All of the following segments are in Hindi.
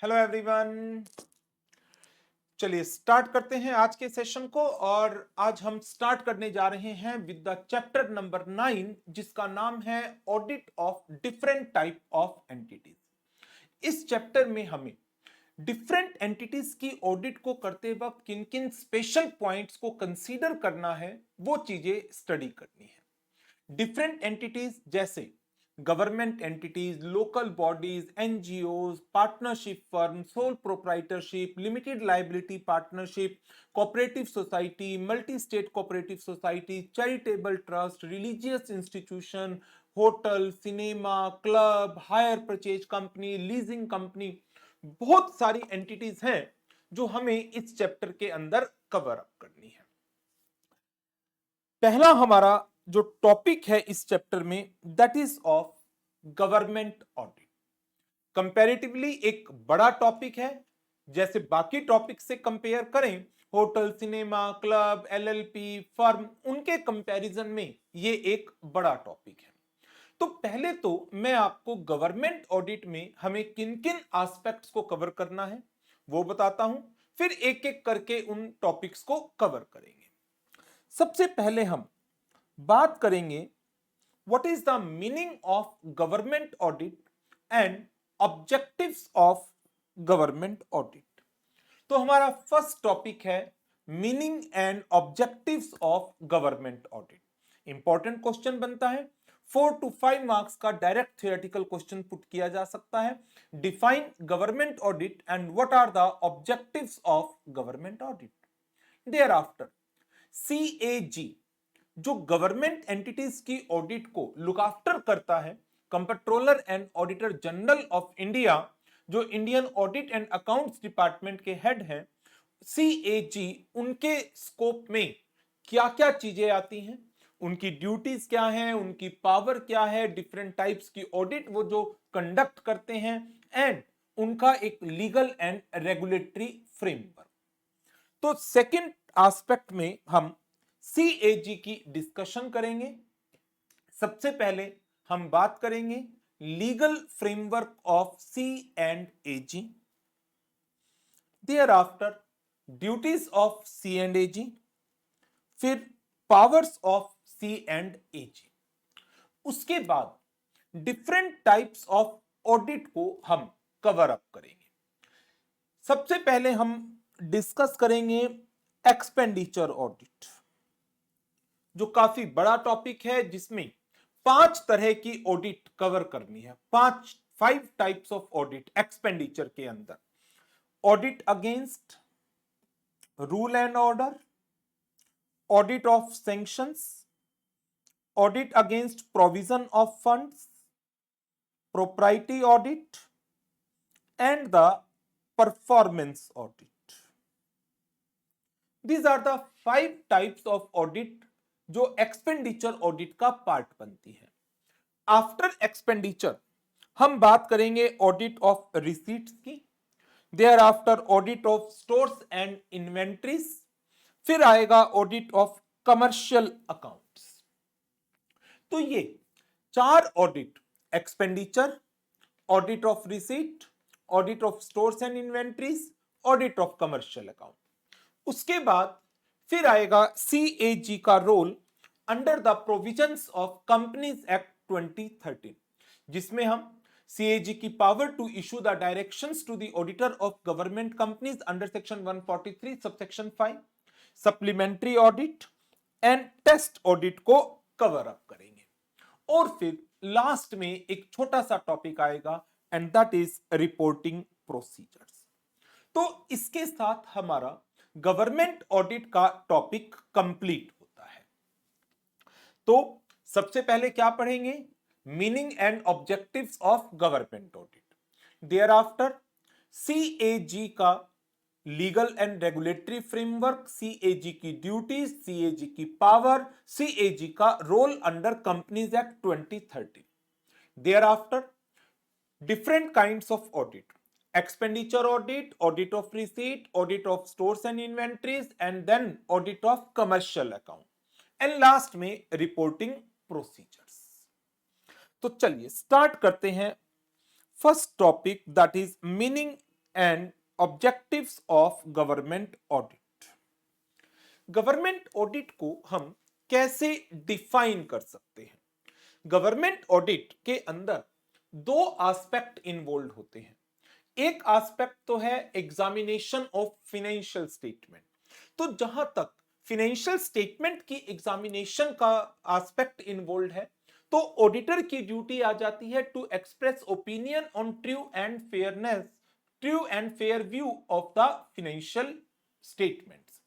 Hello everyone. चलिए स्टार्ट करते हैं आज के सेशन को। और आज हम स्टार्ट करने जा रहे हैं विद द चैप्टर नंबर 9 जिसका नाम है audit of different type of entities. इस चैप्टर में हमें डिफरेंट एंटिटीज की ऑडिट को करते वक्त किन किन स्पेशल पॉइंट्स को कंसीडर करना है वो चीजें स्टडी करनी है। डिफरेंट एंटिटीज जैसे government entities, local bodies, NGOs, partnership firm, sole proprietorship, limited liability partnership, cooperative society, multi state cooperative society, charitable trust, religious institution, hotel, cinema, club, hire purchase company, leasing company, बहुत सारी एंटिटीज हैं जो हमें इस चैप्टर के अंदर कवर अप करनी है। पहला हमारा जो टॉपिक है इस चैप्टर में that is of government audit. Comparatively एक बड़ा टॉपिक है। जैसे बाकी टॉपिक से कंपेयर करें, hotel, cinema, club, LLP, firm, उनके कंपैरिजन में ये एक बड़ा टॉपिक है। तो पहले तो मैं आपको गवर्नमेंट ऑडिट में हमें किन किन एस्पेक्ट्स को कवर करना है वो बताता हूं, फिर एक एक करके उन टॉपिक्स को कवर करेंगे। सबसे पहले हम बात करेंगे what is the meaning of government audit and objectives of government audit. तो हमारा फर्स्ट टॉपिक है meaning and objectives of government audit. Important question बनता है, 4 to 5 मार्क्स का डायरेक्ट थियोरेटिकल क्वेश्चन पुट किया जा सकता है। Define government audit and what are the objectives of government audit. Thereafter CAG जो गवर्नमेंट एंटिटीज की ऑडिट को लुक आफ्टर करता है, controller and auditor general of India जो Indian audit and accounts department के हेड हैं, सीएजी, उनके स्कोप में क्या क्या चीजें आती हैं, उनकी ड्यूटीज क्या हैं, उनकी पावर क्या है, डिफरेंट टाइप्स की ऑडिट वो जो कंडक्ट करते हैं, एंड उनका एक लीगल एंड रेगुलेटरी फ्रेमवर्क। तो सेकंड एस्पेक्ट में हम सीएजी की डिस्कशन करेंगे। सबसे पहले हम बात करेंगे legal framework of C and AG, thereafter duties of C and AG, फिर powers of C and AG. उसके बाद डिफरेंट टाइप्स ऑफ ऑडिट को हम कवर अप करेंगे। सबसे पहले हम डिस्कस करेंगे एक्सपेंडिचर ऑडिट, जो काफी बड़ा टॉपिक है जिसमें 5 तरह की ऑडिट कवर करनी है। 5 टाइप्स ऑफ ऑडिट एक्सपेंडिचर के अंदर। Audit against rule and order, audit of sanctions, audit against provision of funds, propriety audit and the performance audit. These are the 5 types of audit जो एक्सपेंडिचर ऑडिट का पार्ट बनती है। आफ्टर एक्सपेंडिचर हम बात करेंगे ऑडिट ऑफ रिसीट्स की, there after audit of stores and inventories, फिर आएगा ऑडिट ऑफ कमर्शियल अकाउंट्स। तो ये 4 audit, expenditure, audit of receipt, audit of stores and inventories, audit of commercial account. उसके बाद फिर आएगा सीएजी का role under the provisions of companies act 2013, जिसमें हम सीएजी की power to issue the directions to the auditor of government companies under section 143 subsection 5, supplementary audit and test audit को कवर अप करेंगे। और फिर लास्ट में एक छोटा सा टॉपिक आएगा and that is reporting procedures. तो इसके साथ हमारा गवर्नमेंट ऑडिट का टॉपिक कंप्लीट होता है। तो सबसे पहले क्या पढ़ेंगे, meaning and objectives of government audit. Thereafter CAG का legal and regulatory framework, CAG की ड्यूटीज, सीएजी की पावर, सीएजी का role under companies act 2013। Thereafter different kinds of audit, expenditure audit, audit of receipt, audit of stores and inventories, and then audit of commercial account, and last में reporting procedures। तो चलिए स्टार्ट करते हैं first topic that is meaning and objectives of government audit. Government audit को हम कैसे डिफाइन कर सकते हैं? गवर्नमेंट ऑडिट के अंदर दो एस्पेक्ट इन्वॉल्व होते हैं। एक एस्पेक्ट तो है एग्जामिनेशन ऑफ फाइनेंशियल स्टेटमेंट। तो जहां तक फाइनेंशियल स्टेटमेंट की एग्जामिनेशन का एस्पेक्ट इन्वॉल्व है, तो ऑडिटर की ड्यूटी आ जाती है to express opinion on true and fair view of the financial statements.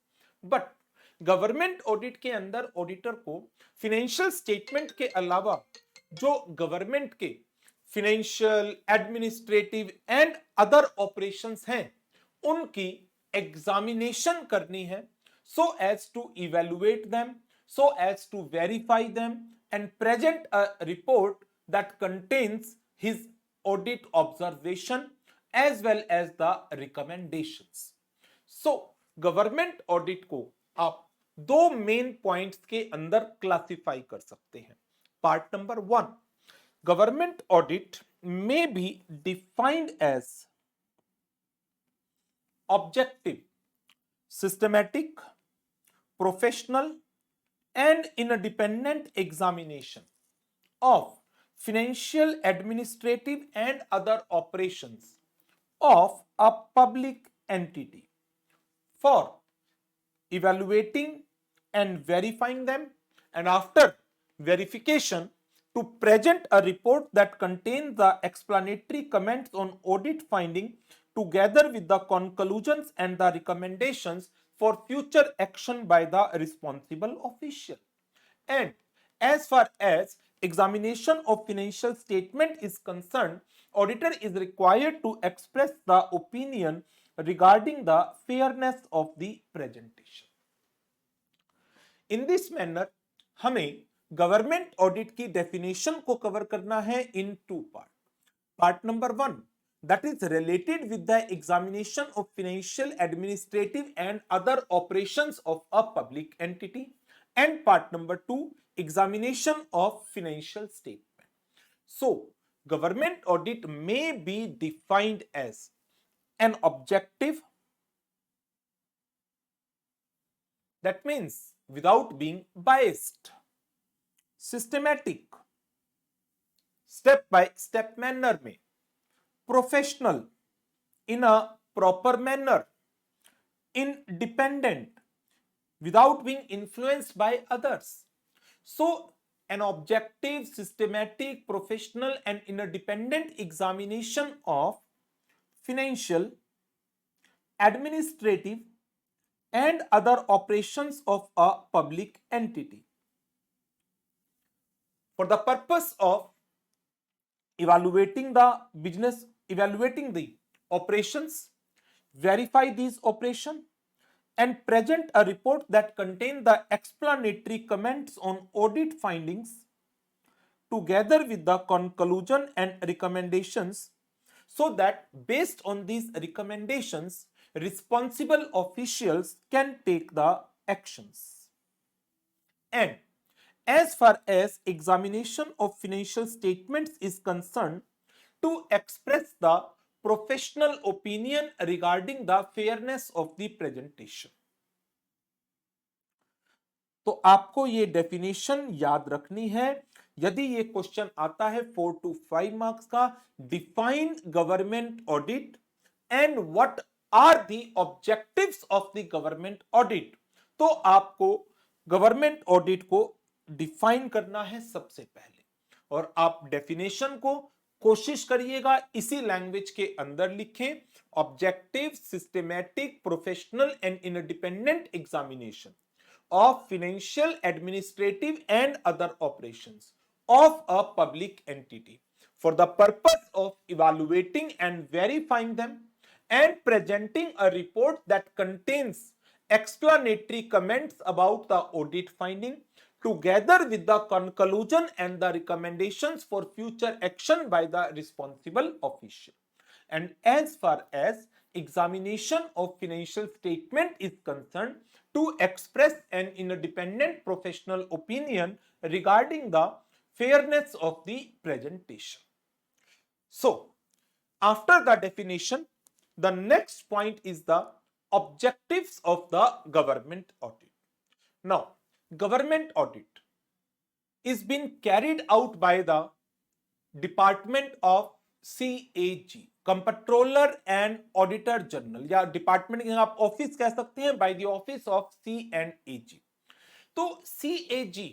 But government audit के अंदर ऑडिटर को फाइनेंशियल स्टेटमेंट के अलावा जो गवर्नमेंट के financial, administrative and other operations हैं, उनकी एग्जामिनेशन करनी है, so as to evaluate them, so as to verify them and present a report that contains his audit observation as well as the recommendations. So government audit को आप दो मेन पॉइंट्स के अंदर क्लासिफाई कर सकते हैं। Part number 1, government audit may be defined as objective, systematic, professional and independent examination of financial, administrative and other operations of a public entity for evaluating and verifying them, and after verification to present a report that contains the explanatory comments on audit finding together with the conclusions and the recommendations for future action by the responsible official. And as far as examination of financial statement is concerned, auditor is required to express the opinion regarding the fairness of the presentation. In this manner, हमें गवर्नमेंट ऑडिट की डेफिनेशन को कवर करना है in two part. Part number 1, that is related with the examination of financial, administrative and other operations of a public entity, and part number 2, examination of financial statement. So government audit may be defined as an objective, that means without being biased, systematic, step by step manner में, professional, in a proper manner, independent, without being influenced by others. So an objective, systematic, professional and independent examination of financial, administrative and other operations of a public entity for the purpose of evaluating the business, evaluating the operations, verify these operations and present a report that contains the explanatory comments on audit findings together with the conclusion and recommendations, so that based on these recommendations responsible officials can take the actions. And as far as examination of financial statements is concerned, to express the professional opinion regarding the fairness of the presentation. तो आपको ये डेफिनेशन याद रखनी है। यदि ये क्वेश्चन आता है 4 to 5 मार्क्स का, define government audit and what are the objectives of the government audit, तो आपको गवर्नमेंट ऑडिट को डिफाइन करना है सबसे पहले, और आप डेफिनेशन को कोशिश करिएगा इसी लैंग्वेज के अंदर लिखें। Objective, systematic, professional and independent examination of financial, administrative and other operations of a public entity for the purpose of evaluating and verifying them and presenting a report that contains explanatory comments about the audit finding together with the conclusion and the recommendations for future action by the responsible official. And as far as examination of financial statement is concerned, to express an independent professional opinion regarding the fairness of the presentation. So after the definition, The next point is the objectives of the government audit. Now, government audit is being carried out by the Department of CAG, comptroller and auditor general, या डिपार्टमेंट आप ऑफिस कह सकते हैं, by the office of CNAG। तो CAG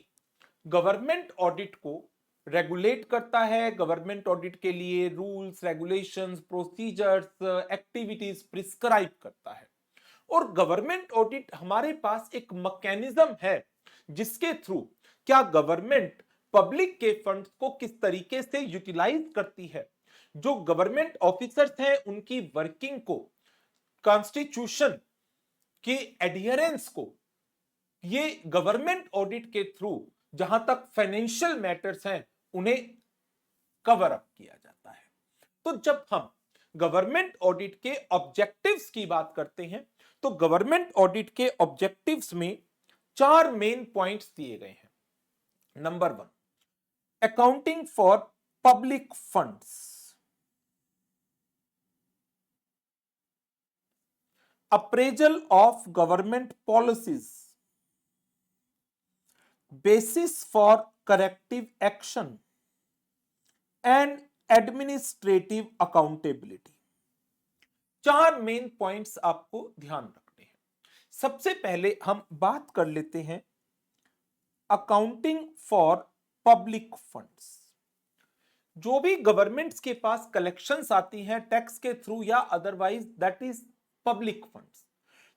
गवर्नमेंट ऑडिट को रेगुलेट करता है, गवर्नमेंट ऑडिट के लिए rules, regulations, procedures, activities prescribe करता है। और गवर्नमेंट ऑडिट हमारे पास एक मैकेनिज्म है जिसके थ्रू क्या गवर्नमेंट पब्लिक के फंड्स को किस तरीके से यूटिलाइज करती है, जो गवर्नमेंट ऑफिसर्स हैं उनकी वर्किंग को, कॉन्स्टिट्यूशन की एडहेरेंस को, ये गवर्नमेंट ऑडिट के थ्रू जहां तक फाइनेंशियल मैटर्स हैं उन्हें कवर अप किया जाता है। तो जब हम गवर्नमेंट ऑडिट के ऑब्जेक्टिव्स की बात करते हैं तो गवर्नमेंट ऑडिट के ऑब्जेक्टिव्स में 4 मेन पॉइंट्स दिए गए हैं। Number 1, accounting for public funds, appraisal of government policies, basis for corrective action and administrative accountability। 4 main points आपको ध्यान रखने हैं। सबसे पहले हम बात कर लेते हैं अकाउंटिंग फॉर पब्लिक फंड्स। जो भी गवर्नमेंट्स के पास कलेक्शंस आती हैं टैक्स के थ्रू या otherwise, that is public funds.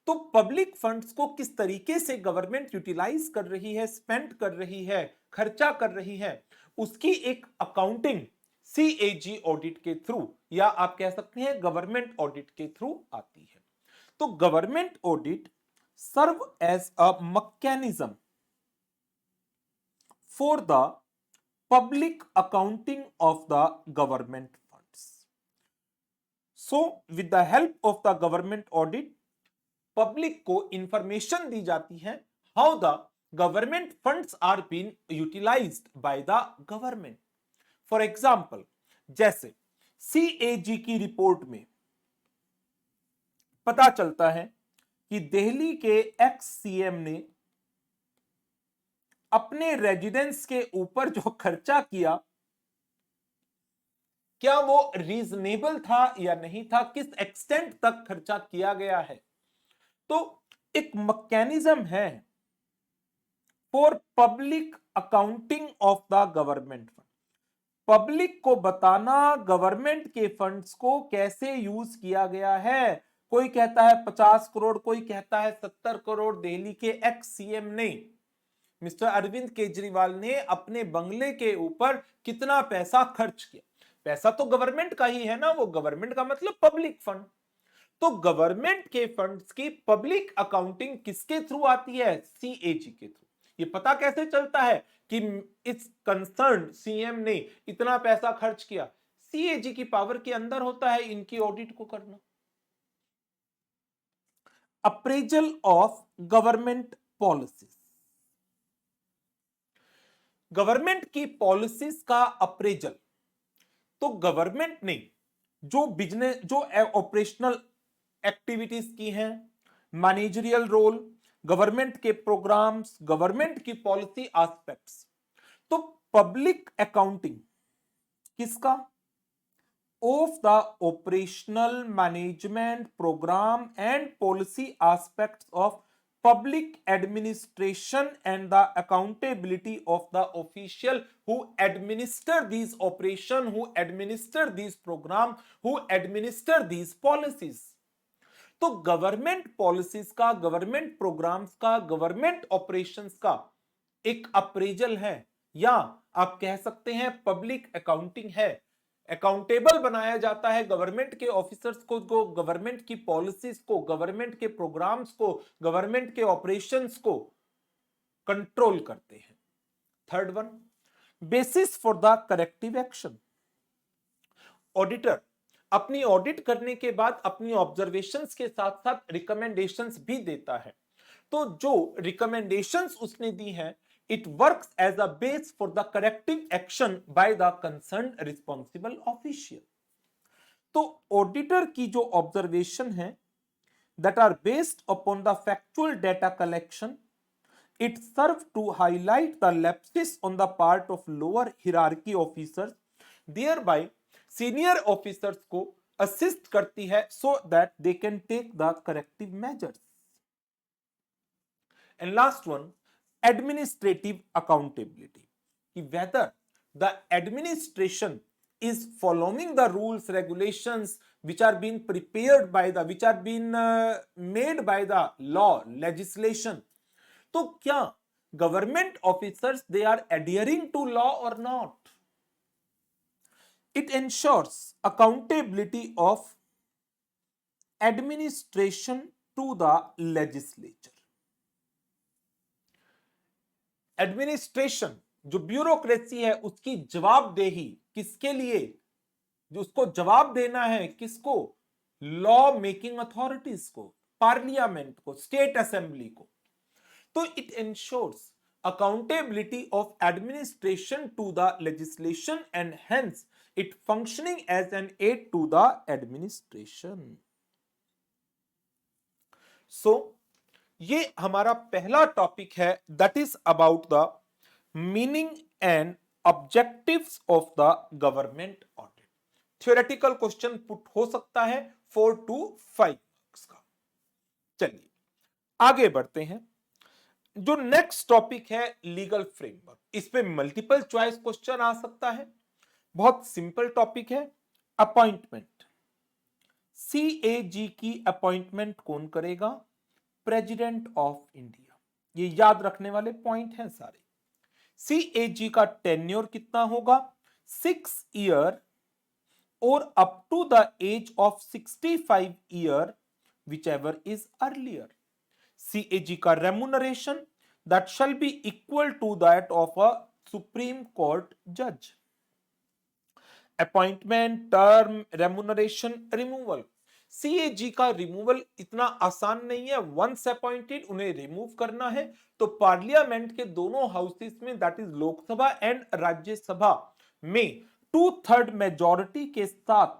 तो पब्लिक फंड्स को किस तरीके से गवर्नमेंट यूटिलाइज कर रही है, स्पेंड कर रही है, खर्चा कर रही है, उसकी एक अकाउंटिंग CAG ऑडिट के थ्रू या आप कह सकते हैं गवर्नमेंट ऑडिट के थ्रू आती है। तो government audit serve as a mechanism for the public accounting of the government funds. So with the help of the government audit public को इंफॉर्मेशन दी जाती है how the government funds are been utilized by the government. For example, जैसे CAG की रिपोर्ट में पता चलता है कि दिल्ली के एक्स CM ने अपने रेजिडेंस के ऊपर जो खर्चा किया, क्या वो रीजनेबल था या नहीं था, किस एक्सटेंट तक खर्चा किया गया है। तो एक मैकेनिज्म है for public accounting of the government fund. Public को बताना गवर्नमेंट के फंड्स को कैसे यूज किया गया है। कोई कहता है 50 करोड़, कोई कहता है 70 करोड़ दिल्ली के एक्स CM ने, मिस्टर अरविंद केजरीवाल ने अपने बंगले के ऊपर कितना पैसा खर्च किया। पैसा तो गवर्नमेंट का ही है ना, वो गवर्नमेंट का मतलब पब्लिक फंड। तो गवर्नमेंट के फंड्स की पब्लिक अकाउंटिंग किसके थ्रू आती है, CAG के थ्रू। ये पता कैसे चलता है कि इस कंसर्न CM ने इतना पैसा खर्च किया, CAG की पावर के अंदर होता है इनकी ऑडिट को करना। Appraisal of government policies, government की पॉलिसीज का अप्रेजल। तो गवर्नमेंट ने जो बिजनेस, जो ऑपरेशनल एक्टिविटीज की हैं, मैनेजरियल रोल, गवर्नमेंट के प्रोग्राम्स, गवर्नमेंट की पॉलिसी एस्पेक्ट्स। तो पब्लिक अकाउंटिंग किसका, of the operational management program and policy aspects of public administration and the accountability of the official who administer these operation, who administer these program, who administer these policies। तो गवर्नमेंट पॉलिसीज का, गवर्नमेंट प्रोग्राम्स का, गवर्नमेंट ऑपरेशंस का एक अप्रेजल है, या आप कह सकते हैं पब्लिक अकाउंटिंग है। अकाउंटेबल बनाया जाता है गवर्नमेंट के ऑफिसर्स को, गवर्नमेंट की पॉलिसीज को, गवर्नमेंट के प्रोग्राम्स को, गवर्नमेंट के ऑपरेशंस को कंट्रोल करते हैं। Third one, basis for the corrective action. Auditor अपनी ऑडिट करने के बाद अपनी ऑब्जर्वेशंस के साथ साथ रिकमेंडेशंस भी देता है। तो जो रिकमेंडेशंस उसने दी हैं, it works as a base for the corrective action by the concerned responsible official। तो ऑडिटर की जो ऑब्जर्वेशन है that are based upon the factual data collection, it serves to highlight the lapses on the part of lower hierarchy officers, thereby senior officers को assist करती है so that they can take the corrective measures. And last one, administrative accountability, whether the administration is following the rules, regulations which are being prepared by the, which are being made by the law, legislation. तो क्या government officers they are adhering to law or not? It ensures accountability of administration to the legislature. Administration जो ब्यूरोक्रेसी है उसकी जवाबदेही किसके लिए, जो उसको जवाब देना है किसको, लॉ मेकिंग अथॉरिटीज को, पार्लियामेंट को, स्टेट असेंबली को. तो it ensures accountability of administration to the legislation and hence it functioning as an aid to the administration. So ये हमारा पहला टॉपिक है that is about the meaning and objectives of the government audit. Theoretical question put हो सकता है 4 to 5 मार्क्स का. चलिए आगे बढ़ते हैं. जो नेक्स्ट टॉपिक है लीगल फ्रेमवर्क, इस पे मल्टीपल चॉइस क्वेश्चन आ सकता है. बहुत सिंपल टॉपिक है. अपॉइंटमेंट, सीएजी की अपॉइंटमेंट कौन करेगा? President of India. ये याद रखने वाले पॉइंट हैं सारे. सीएजी का टेन्योर कितना होगा? 6 ईयर और up to the age of 65 year whichever is earlier. CAG का remuneration that shall be equal to that of a Supreme Court judge. Appointment, term, remuneration, removal. CAG का रिमूवल इतना आसान नहीं है. वंस अपॉइंटेड उन्हें रिमूव करना है तो पार्लियामेंट के दोनों हाउसेस में that is Lok Sabha and Rajya Sabha में 2/3 मेजॉरिटी के साथ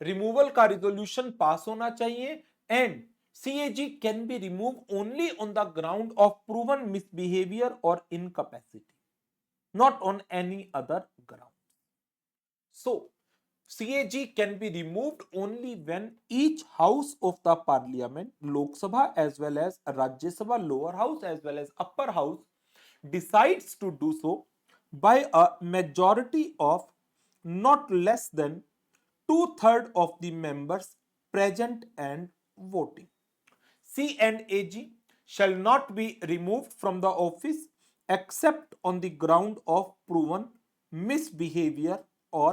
रिमूवल का रिजोल्यूशन पास होना चाहिए. And CAG can be remove only on the ground of proven misbehaviour और incapacity, not on any other ground. So CAG can be removed only when each house of the parliament, Lok Sabha as well as Rajya Sabha, lower house as well as upper house, decides to do so by a majority of not less than 2/3 of the members present and voting. C&AG shall not be removed from the office except on the ground of proven misbehavior or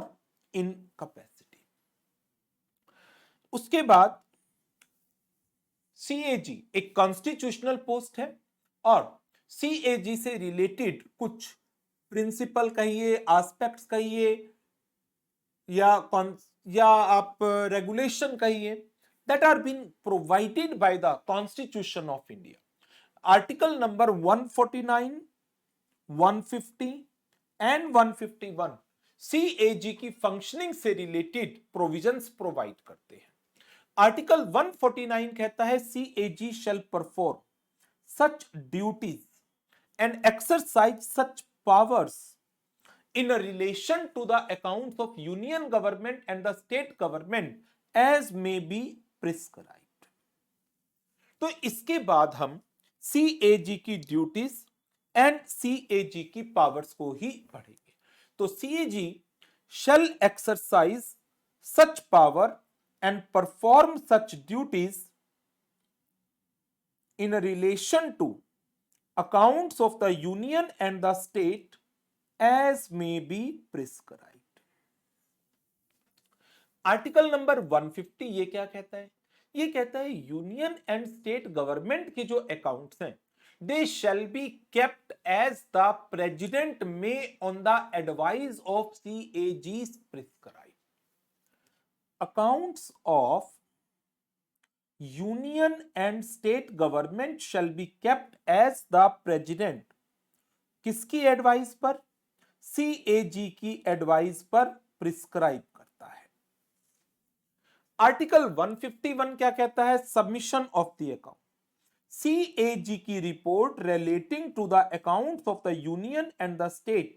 incapacity. उसके बाद CAG एक कॉन्स्टिट्यूशनल पोस्ट है और CAG से रिलेटेड कुछ प्रिंसिपल कहिए, एस्पेक्ट्स कहिए या आप रेगुलेशन कहिए that are been provided by the constitution of India. Article number 149, 150 and 151 CAG की फंक्शनिंग से रिलेटेड प्रोविजंस प्रोवाइड करते हैं. आर्टिकल 149 कहता है CAG shall perform such duties and exercise such powers in relation to the accounts of union government and the state government as may be prescribed. तो इसके बाद हम CAG की ड्यूटीज एंड CAG की पावर्स को ही पढ़ेंगे. तो CAG shall exercise such power and perform such duties in relation to accounts of the union and the state as may be prescribed. Article number 150 ये क्या कहता है? ये कहता है यूनियन एंड स्टेट गवर्नमेंट के जो अकाउंट्स हैं they shall be kept as the president may on the advice of CAG's prescribed. Accounts of union and state government shall be kept as the president. किसकी एडवाइस पर? CAG की एडवाइस पर प्रिस्क्राइब करता है. आर्टिकल 151 क्या कहता है? Submission of the account. CAG की report relating to the accounts of the union and the state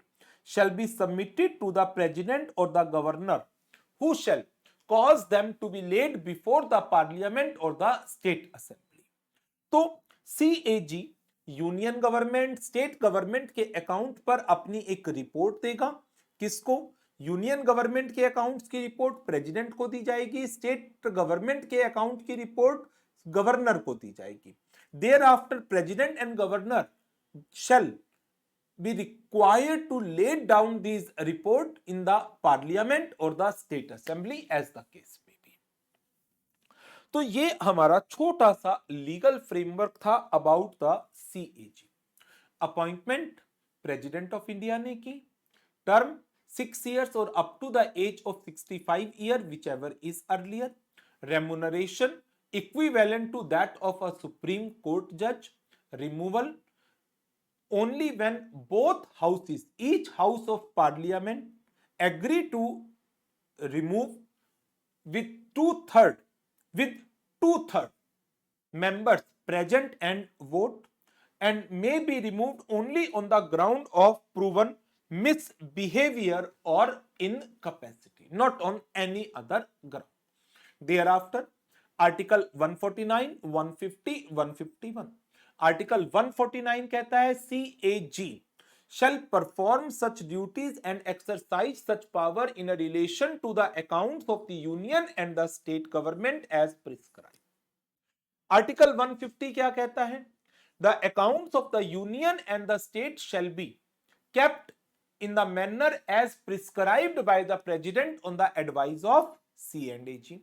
shall be submitted to the president or the governor who shall cause them to be laid before the parliament or the state assembly। तो CAG union government state government के अकाउंट पर अपनी एक रिपोर्ट देगा। किसको? यूनियन गवर्नमेंट के अकाउंट्स की रिपोर्ट प्रेसिडेंट को दी जाएगी, स्टेट गवर्नमेंट के अकाउंट की रिपोर्ट गवर्नर को दी जाएगी। Thereafter president and governor shall be required to lay down these report in the parliament or the state assembly as the case may be। तो ये हमारा छोटा सा लीगल फ्रेमवर्क था about the CAG। Appointment president of India ने की, टर्म 6 years और up to the age of 65 year whichever is earlier, remuneration equivalent to that of a Supreme Court जज, removal only when both houses, each house of parliament agree to remove with two-third members present and vote, and may be removed only on the ground of proven misbehavior or incapacity, not on any other ground। Thereafter article 149, 150, 151। Article 149 कहता है CAG shall perform such duties and exercise such power in a relation to the accounts of the union and the state government as prescribed। Article 150 क्या कहता है? The accounts of the union and the state shall be kept in the manner as prescribed by the president on the advice of C&AG।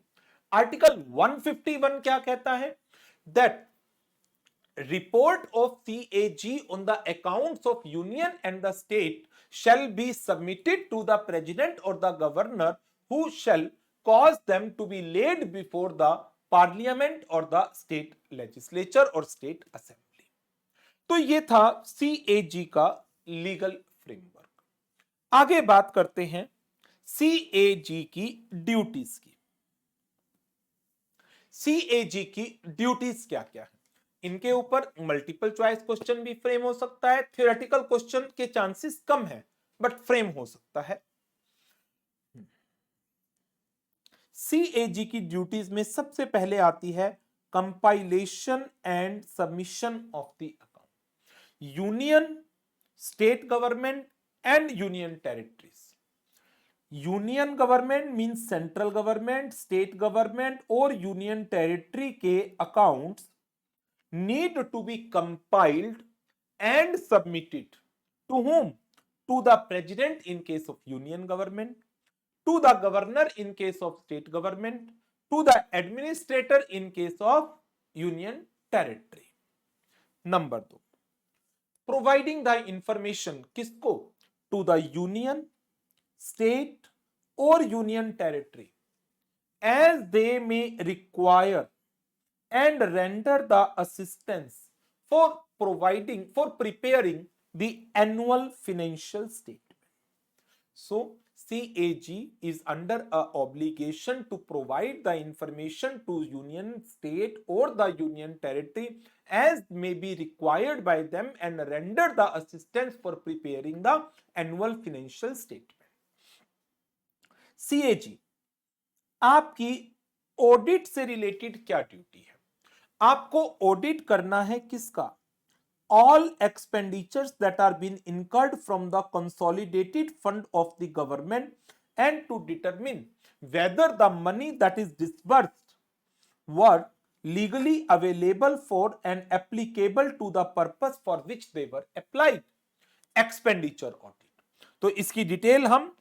Article 151 क्या कहता है? That report of CAG on the accounts of union and the state shall be submitted to the president or the governor who shall cause them to be laid before the parliament or the state legislature or state assembly। तो ये था CAG का लीगल फ्रेमवर्क। आगे बात करते हैं CAG की ड्यूटीज की। CAG की ड्यूटीज क्या क्या है? इनके ऊपर मल्टीपल चॉइस क्वेश्चन भी फ्रेम हो सकता है, थ्योरेटिकल क्वेश्चन के चांसेस कम है बट फ्रेम हो सकता है। CAG की ड्यूटीज में सबसे पहले आती है compilation and submission of the account. Union, state government and union territories. Union government means central government, state government और यूनियन टेरिटरी के accounts need to be compiled and submitted to whom? To the president in case of union government, to the governor in case of state government, to the administrator in case of union territory। Number 2, providing the information किसको? To the union, state or union territory as they may require and render the assistance for preparing the annual financial statement। So CAG is under a obligation to provide the information to union, state or the union territory as may be required by them and render the assistance for preparing the annual financial statement। CAG आपकी ऑडिट से रिलेटेड क्या ड्यूटी है? आपको ऑडिट करना है किसका? All expenditures that are been incurred from the consolidated fund of the government and to determine whether the money that is disbursed were legally available for and applicable to the purpose for which they were applied. Expenditure audit. तो इसकी डिटेल हम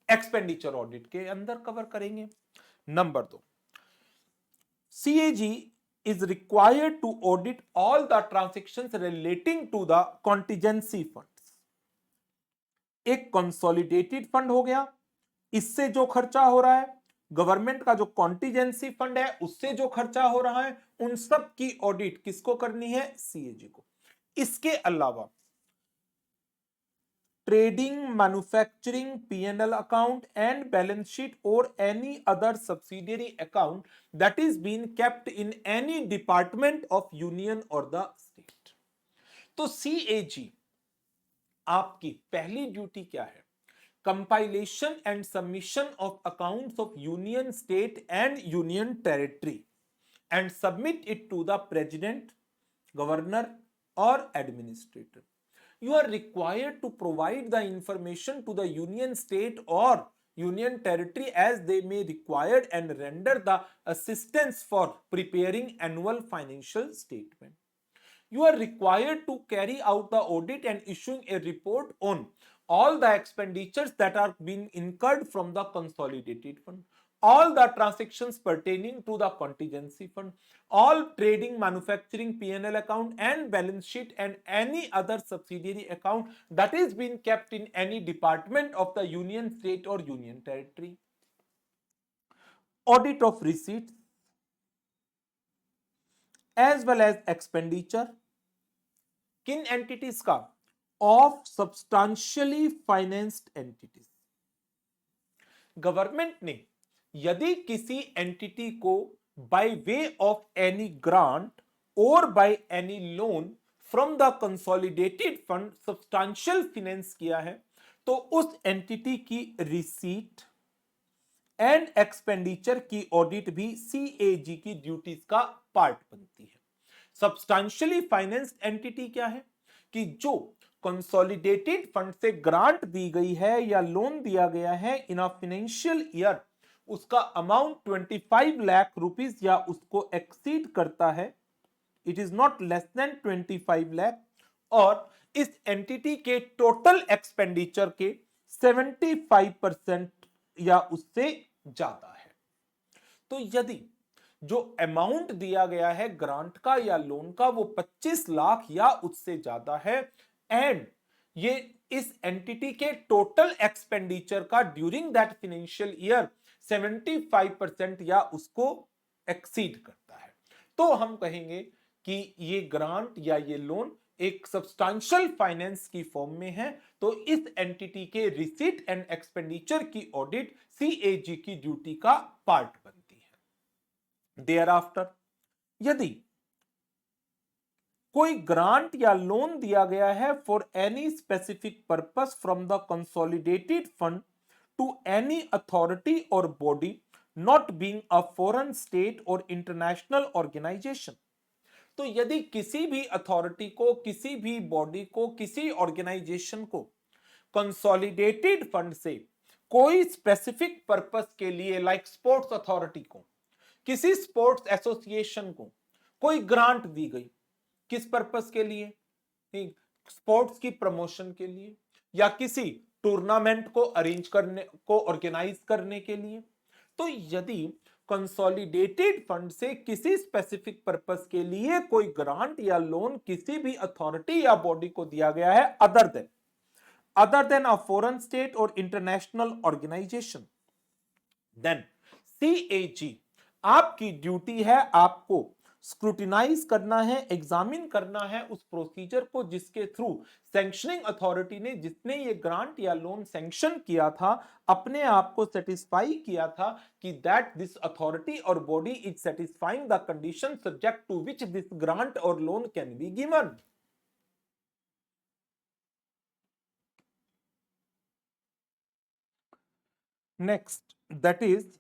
एक्सपेंडिचर ऑडिट के अंदर कवर करेंगे। Number 2, CAG is required to audit all the transactions relating to the contingency funds। एक कंसोलिडेटेड फंड हो गया, इससे जो खर्चा हो रहा है, गवर्नमेंट का जो कॉन्टिजेंसी फंड है उससे जो खर्चा हो रहा है, उन सब की ऑडिट किसको करनी है? CAG को। इसके अलावा trading, manufacturing, P&L account and balance sheet or any other subsidiary account that is being kept in any department of union or the state. तो CAG आपकी पहली ड्यूटी क्या है? Compilation and submission of accounts of union, state and union territory and submit it to the president, governor और administrator. You are required to provide the information to the union, state or union territory as they may require and render the assistance for preparing annual financial statement. You are required to carry out the audit and issuing a report on all the expenditures that are being incurred from the consolidated fund, all the transactions pertaining to the contingency fund, all trading, manufacturing, P&L account and balance sheet and any other subsidiary account that is being kept in any department of the union, state or union territory. Audit of receipts as well as expenditure. किन एंटिटीज का? Of substantially financed entities. Government ने यदि किसी एंटिटी को by way of any grant और by any loan from the consolidated fund substantial finance किया है तो उस एंटिटी की रिसीट एंड एक्सपेंडिचर की ऑडिट भी सीएजी की ड्यूटीज का पार्ट बनती है. सब्सटेंशियली फाइनेंस्ड एंटिटी क्या है? कि जो कंसोलिडेटेड फंड से ग्रांट दी गई है या लोन दिया गया है इन अ फाइनेंशियल ईयर, उसका अमाउंट 25 लाख रुपीस या उसको एक्सीड करता है, it is not less than 25 lakh, और इस एंटिटी के टोटल एक्सपेंडिचर के 75% या उससे ज्यादा है. तो यदि जो अमाउंट दिया गया है ग्रांट का या लोन का वो 25 लाख या उससे ज्यादा है एंड ये इस एंटिटी के टोटल एक्सपेंडिचर का ड्यूरिंग दैट फाइनेंशियल ईयर 75% या उसको एक्सीड करता है, तो हम कहेंगे कि ये ग्रांट या ये लोन एक सब्सटेंशियल फाइनेंस की फॉर्म में है. तो इस एंटिटी के रिसीट एंड एक्सपेंडिचर की ऑडिट सीएजी की ड्यूटी का पार्ट बनती है. Thereafter, यदि कोई ग्रांट या लोन दिया गया है for any specific purpose from the consolidated fund to any authority और body not being a foreign state और इंटरनेशनल ऑर्गेनाइजेशन, तो यदि किसी भी अथॉरिटी को, किसी भी बॉडी को, किसी ऑर्गेनाइजेशन को कंसोलिडेटेड फंड से कोई स्पेसिफिक पर्पस के लिए, लाइक स्पोर्ट्स अथॉरिटी को, किसी स्पोर्ट्स एसोसिएशन को कोई ग्रांट दी गई, किस पर्पस के लिए? स्पोर्ट्स की प्रमोशन के लिए या किसी टूर्नामेंट को अरेंज करने को, ऑर्गेनाइज करने के लिए. तो यदि कंसोलिडेटेड फंड से किसी स्पेसिफिक पर्पस के लिए कोई ग्रांट या लोन किसी भी अथॉरिटी या बॉडी को दिया गया है अदर देन अ फॉरेन स्टेट और इंटरनेशनल ऑर्गेनाइजेशन, देन सीएजी आपकी ड्यूटी है आपको स्क्रूटिनाइज करना है, एग्जामिन करना है उस प्रोसीजर को जिसके थ्रू सैंक्शनिंग अथॉरिटी ने, जिसने ये ग्रांट या लोन सैंक्शन किया था, अपने आप को सेटिस्फाई किया था कि दैट दिस अथॉरिटी और body is satisfying the condition subject to which this grant और loan can be given. Next, that is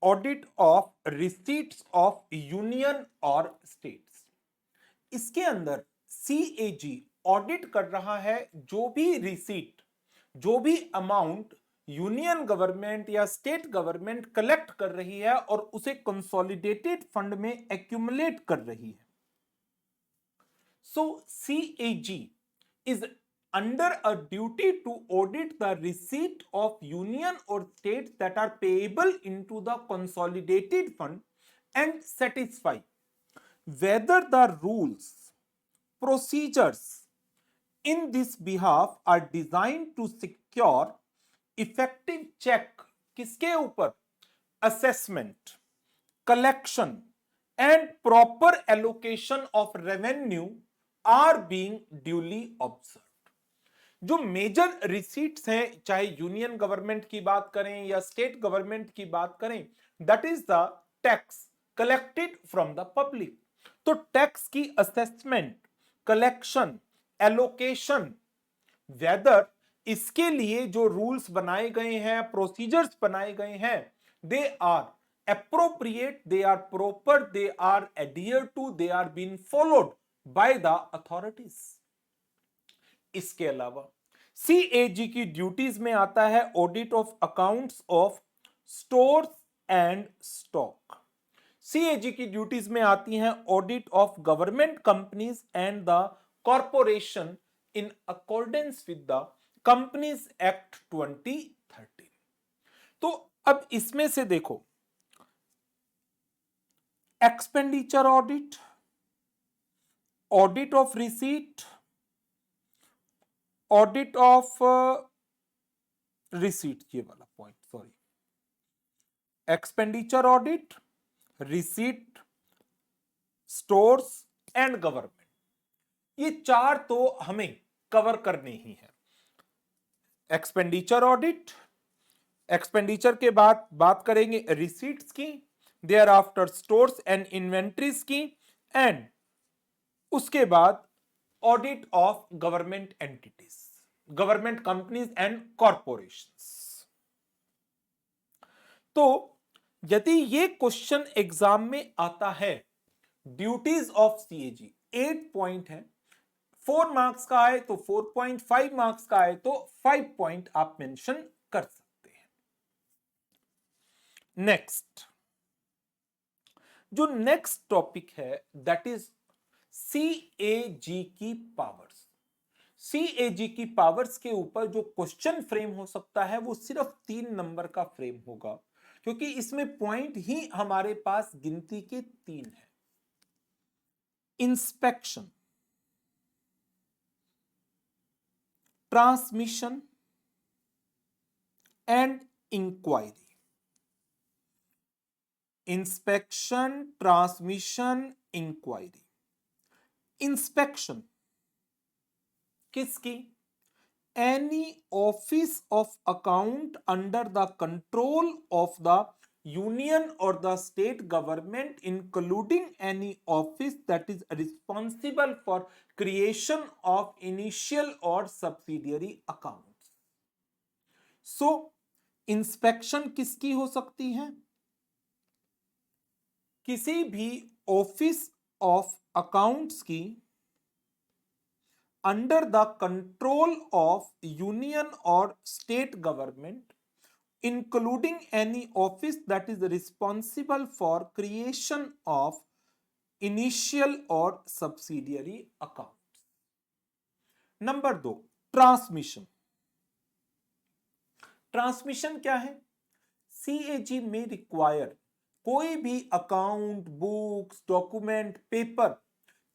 audit of receipts of union और स्टेट्स. इसके अंदर सीएजी ऑडिट कर रहा है जो भी रिसीट, जो भी अमाउंट यूनियन गवर्नमेंट या स्टेट गवर्नमेंट कलेक्ट कर रही है और उसे कंसोलिडेटेड फंड में एक्यूमुलेट कर रही है. So CAG is under a duty to audit the receipt of union or states that are payable into the consolidated fund and satisfy whether the rules, procedures in this behalf are designed to secure effective check किसके ऊपर? assessment, collection and proper allocation of revenue are being duly observed. जो मेजर रिसीट्स हैं, चाहे यूनियन गवर्नमेंट की बात करें या स्टेट गवर्नमेंट की बात करें, that is the tax collected from the public. तो टैक्स की असेसमेंट, कलेक्शन, एलोकेशन, वेदर इसके लिए जो रूल्स बनाए गए हैं, प्रोसीजर्स बनाए गए हैं, they are appropriate, they are proper, they are adhered to, they are being followed by the authorities। इसके अलावा सीएजी की ड्यूटीज में आता है audit of accounts of stores and stock. CAG की ड्यूटीज में आती हैं audit of government companies and the corporation in accordance with the companies act 2013। तो अब इसमें से देखो, expenditure audit, audit of receipt, audit of receipt, ये वाला point, sorry, expenditure audit, receipt, stores and government, ये चार तो हमें कवर करने ही है। एक्सपेंडिचर ऑडिट, एक्सपेंडिचर के बाद बात करेंगे रिसीट्स की, there after stores and inventories की, एंड उसके बाद audit of government entities, government companies and corporations. तो यदि ये क्वेश्चन एग्जाम में आता है, ड्यूटीज ऑफ सीएजी 8 पॉइंट है, 4 मार्क्स का आए तो 4.5 मार्क्स का आए तो 5 पॉइंट आप मेंशन कर सकते हैं। नेक्स्ट, जो नेक्स्ट टॉपिक है दैट इज सीएजी की पावर्स। सीएजी की पावर्स के ऊपर जो क्वेश्चन फ्रेम हो सकता है वो सिर्फ 3 नंबर का फ्रेम होगा, क्योंकि इसमें पॉइंट ही हमारे पास गिनती के 3 है। Inspection, transmission and inquiry. Inspection, transmission, inquiry. Inspection किसकी? Any office of account under the control of the union और the state government, including any office that is responsible for creation of initial और सब्सिडियरी अकाउंट्स। सो इंस्पेक्शन किसकी हो सकती है? किसी भी ऑफिस ऑफ अकाउंट्स की under the control of union और state government, including any office that is responsible for creation of initial और subsidiary accounts. Number 2, transmission. Transmission क्या है? सीएजी में रिक्वायर कोई भी अकाउंट, बुक्स, डॉक्यूमेंट, पेपर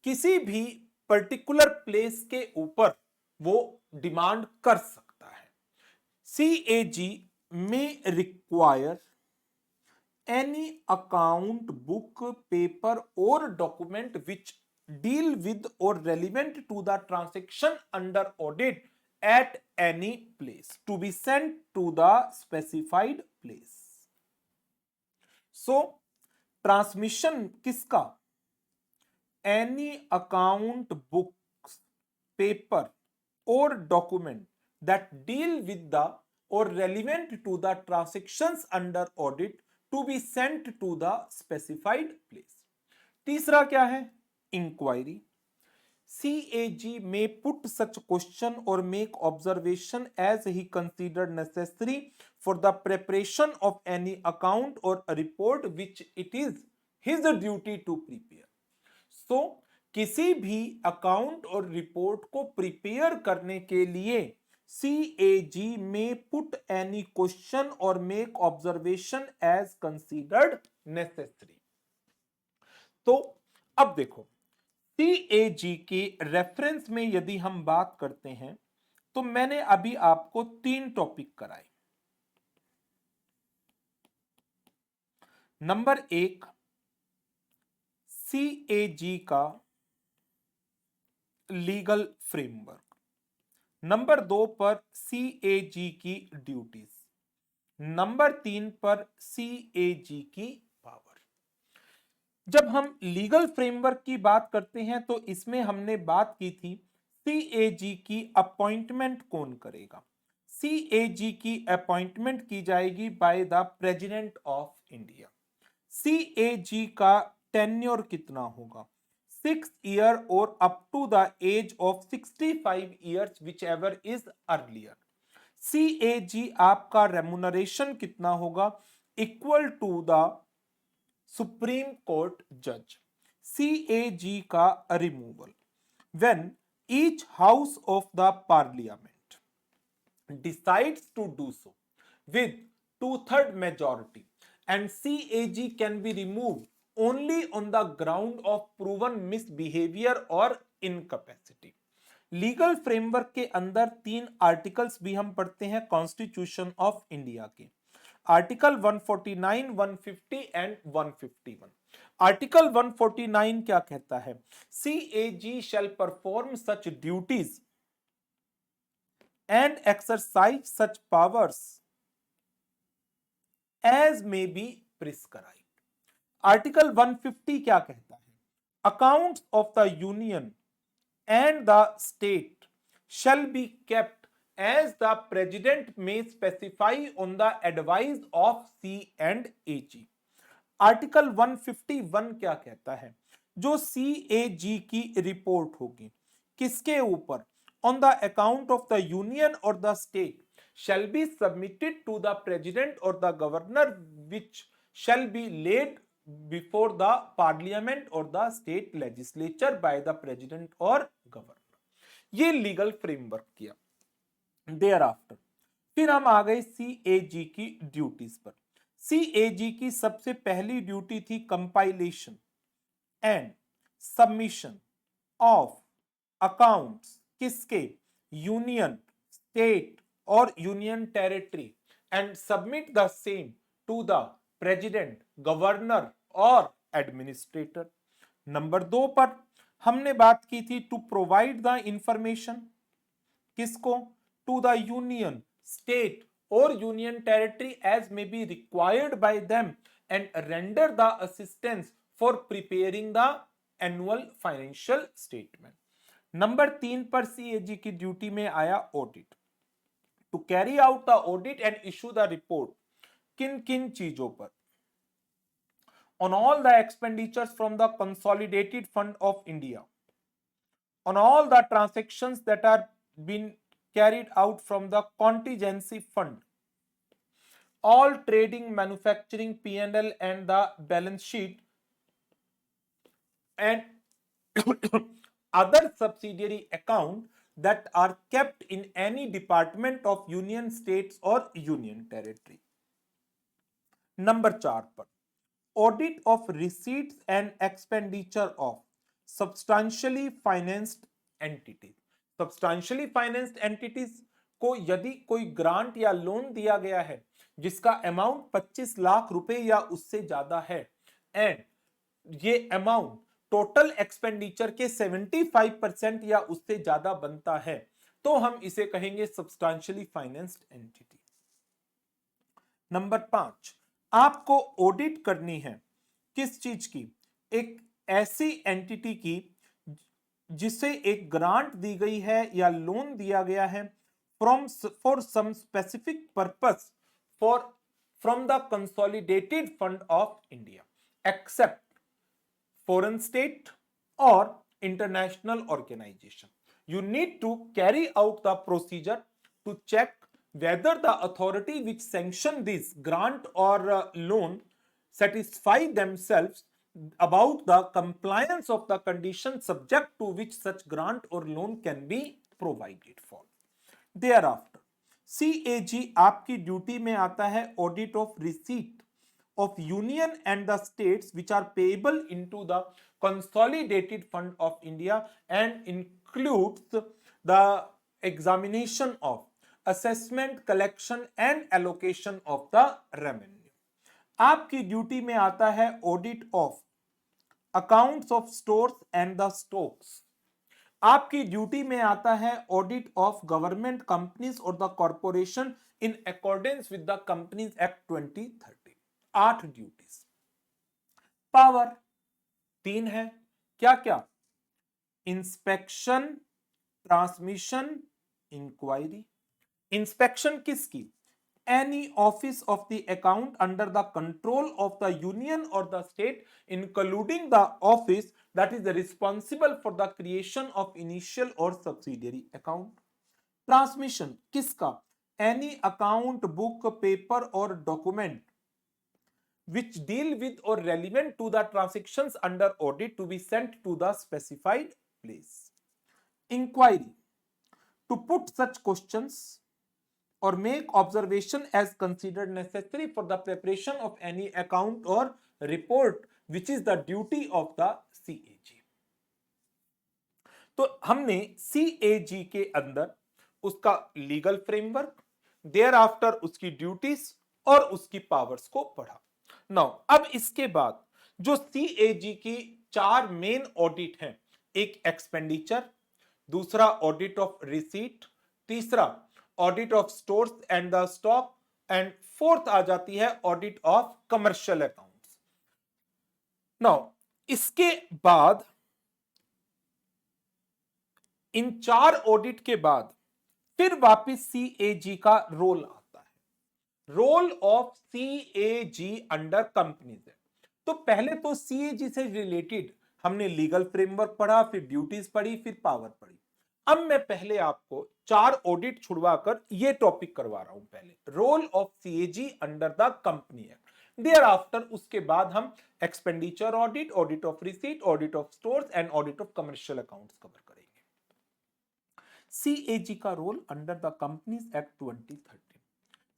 किसी भी पर्टिकुलर प्लेस के ऊपर वो डिमांड कर सकता है। सीएजी में require any account, book, paper और document which deal with or relevant to the transaction under audit at any place to be sent to the specified place। So transmission किसका? Any account, books, paper or document that deal with the or relevant to the transactions under audit to be sent to the specified place। तीसरा क्या है? Inquiry. CAG may put such question or make observation as he considered necessary for the preparation of any account or a report which it is his duty to prepare। So किसी भी अकाउंट और रिपोर्ट को प्रिपेयर करने के लिए CAG may put any question or make observation as considered necessary। तो अब देखो, सीएजी के रेफरेंस में यदि हम बात करते हैं तो मैंने अभी आपको 3 टॉपिक कराए। नंबर 1, सीएजी का लीगल फ्रेमवर्क। नंबर 2 पर CAG की ड्यूटीज, नंबर 3 पर CAG की पावर। जब हम लीगल फ्रेमवर्क की बात करते हैं तो इसमें हमने बात की थी CAG की अपॉइंटमेंट कौन करेगा। CAG की अपॉइंटमेंट की जाएगी by the president of India. CAG का टेन्योर कितना होगा, 6 ईयर और up to the age of 65 years whichever is earlier. CAG आपका रेमुनरेशन कितना होगा, equal to the Supreme Court जज। CAG का removal when each house of the parliament decides to do so with 2/3 majority, and CAG can be removed only on the ground of proven misbehavior or incapacity। Legal framework के अंदर 3 आर्टिकल्स भी हम पढ़ते हैं कॉन्स्टिट्यूशन ऑफ इंडिया के, आर्टिकल 149, 150 एंड 151। आर्टिकल 149 क्या कहता है, CAG shall perform such duties and exercise such powers as may be prescribed। Article 150 क्या कहता है, accounts of the union and the state shall be kept as the president may specify on the advice of C&AG। Article 151 क्या कहता है, जो CAG की रिपोर्ट होगी किसके ऊपर, on the account of the union or the state shall be submitted to the president or the governor which shall be laid before the parliament or the state legislature by the president or governor। ये लीगल फ्रेमवर्क किया। देयर आफ्टर फिर हम आ गए CAG की ड्यूटीज पर। CAG की सबसे पहली ड्यूटी थी compilation and submission of accounts, किसके, यूनियन, स्टेट और union territory, and submit the same to the president, governor और एडमिनिस्ट्रेटर। नंबर 2 पर हमने बात की थी टू प्रोवाइड द इंफॉर्मेशन, किसको, टू द यूनियन, स्टेट और union territory as may be required by them and render the assistance for preparing the annual financial statement. Number 3 पर CAG की ड्यूटी में आया audit, to carry out the audit and issue the report, किन किन चीजों पर, on all the expenditures from the consolidated fund of India, on all the transactions that are been carried out from the contingency fund, all trading, manufacturing, P&L and the balance sheet and other subsidiary account that are kept in any department of union, states or union territory। Number 4 पर audit of receipts and expenditure of substantially financed entities. Substantially financed entities को यदि कोई ग्रांट या लोन दिया गया है जिसका अमाउंट 25 लाख रुपए या उससे ज्यादा है एंड ये अमाउंट टोटल एक्सपेंडिचर के 75% या उससे ज्यादा बनता है तो हम इसे कहेंगे सब्सटेंशियली फाइनेंस्ड एंटिटी। नंबर 5, आपको ऑडिट करनी है किस चीज की, एक ऐसी एंटिटी की जिसे एक ग्रांट दी गई है या लोन दिया गया है for some specific purpose from the consolidated fund of India except foreign state or international organization। You need to carry out the procedure to check whether the authority which sanctioned this grant or loan satisfy themselves about the compliance of the conditions subject to which such grant or loan can be provided for। Thereafter CAG आपकी ड्यूटी में आता है audit of receipt of union and the states which are payable into the consolidated fund of India and includes the examination of assessment, collection and allocation of the revenue। आपकी ड्यूटी में आता है audit of accounts of stores and the stocks. आपकी ड्यूटी में आता है ऑडिट ऑफ गवर्नमेंट कंपनीज और the corporation in accordance with the companies act 2013। 8 duties. Power 3 है। क्या क्या? Inspection, transmission, inquiry. इंस्पेक्शन किसकी? Any office of the account under the control of the union or the state, including the office that is responsible for the creation of initial or subsidiary account. Transmission किसका? Any account, book, paper or document which deal with or relevant to the transactions under audit to be sent to the specified place. Inquiry to put such questions or make observation as considered necessary for the preparation of any account or report which is the duty of the CAG. तो हमने CAG के अंदर उसका लीगल फ्रेमवर्क, देयर आफ्टर उसकी ड्यूटीज और उसकी पावर्स को पढ़ा। नाउ अब इसके बाद जो CAG की 4 मेन ऑडिट हैं, एक एक्सपेंडिचर, दूसरा ऑडिट ऑफ रिसीट, तीसरा audit of stores and the stock, and fourth आ जाती है audit of commercial accounts. Now इसके बाद इन 4 ऑडिट के बाद फिर वापस CAG का रोल आता है, role of CAG under companies है। तो पहले तो CAG से रिलेटेड हमने लीगल फ्रेमवर्क पढ़ा, फिर ड्यूटीज पढ़ी, फिर पावर पढ़ी। अब मैं पहले आपको 4 ऑडिट छुड़वाकर ये टॉपिक करवा रहा हूं। पहले role of CAG under the company act, thereafter उसके बाद हम expenditure audit, audit of receipt, audit of stores and audit of commercial accounts cover करेंगे। CAG का role under the companies act 2013,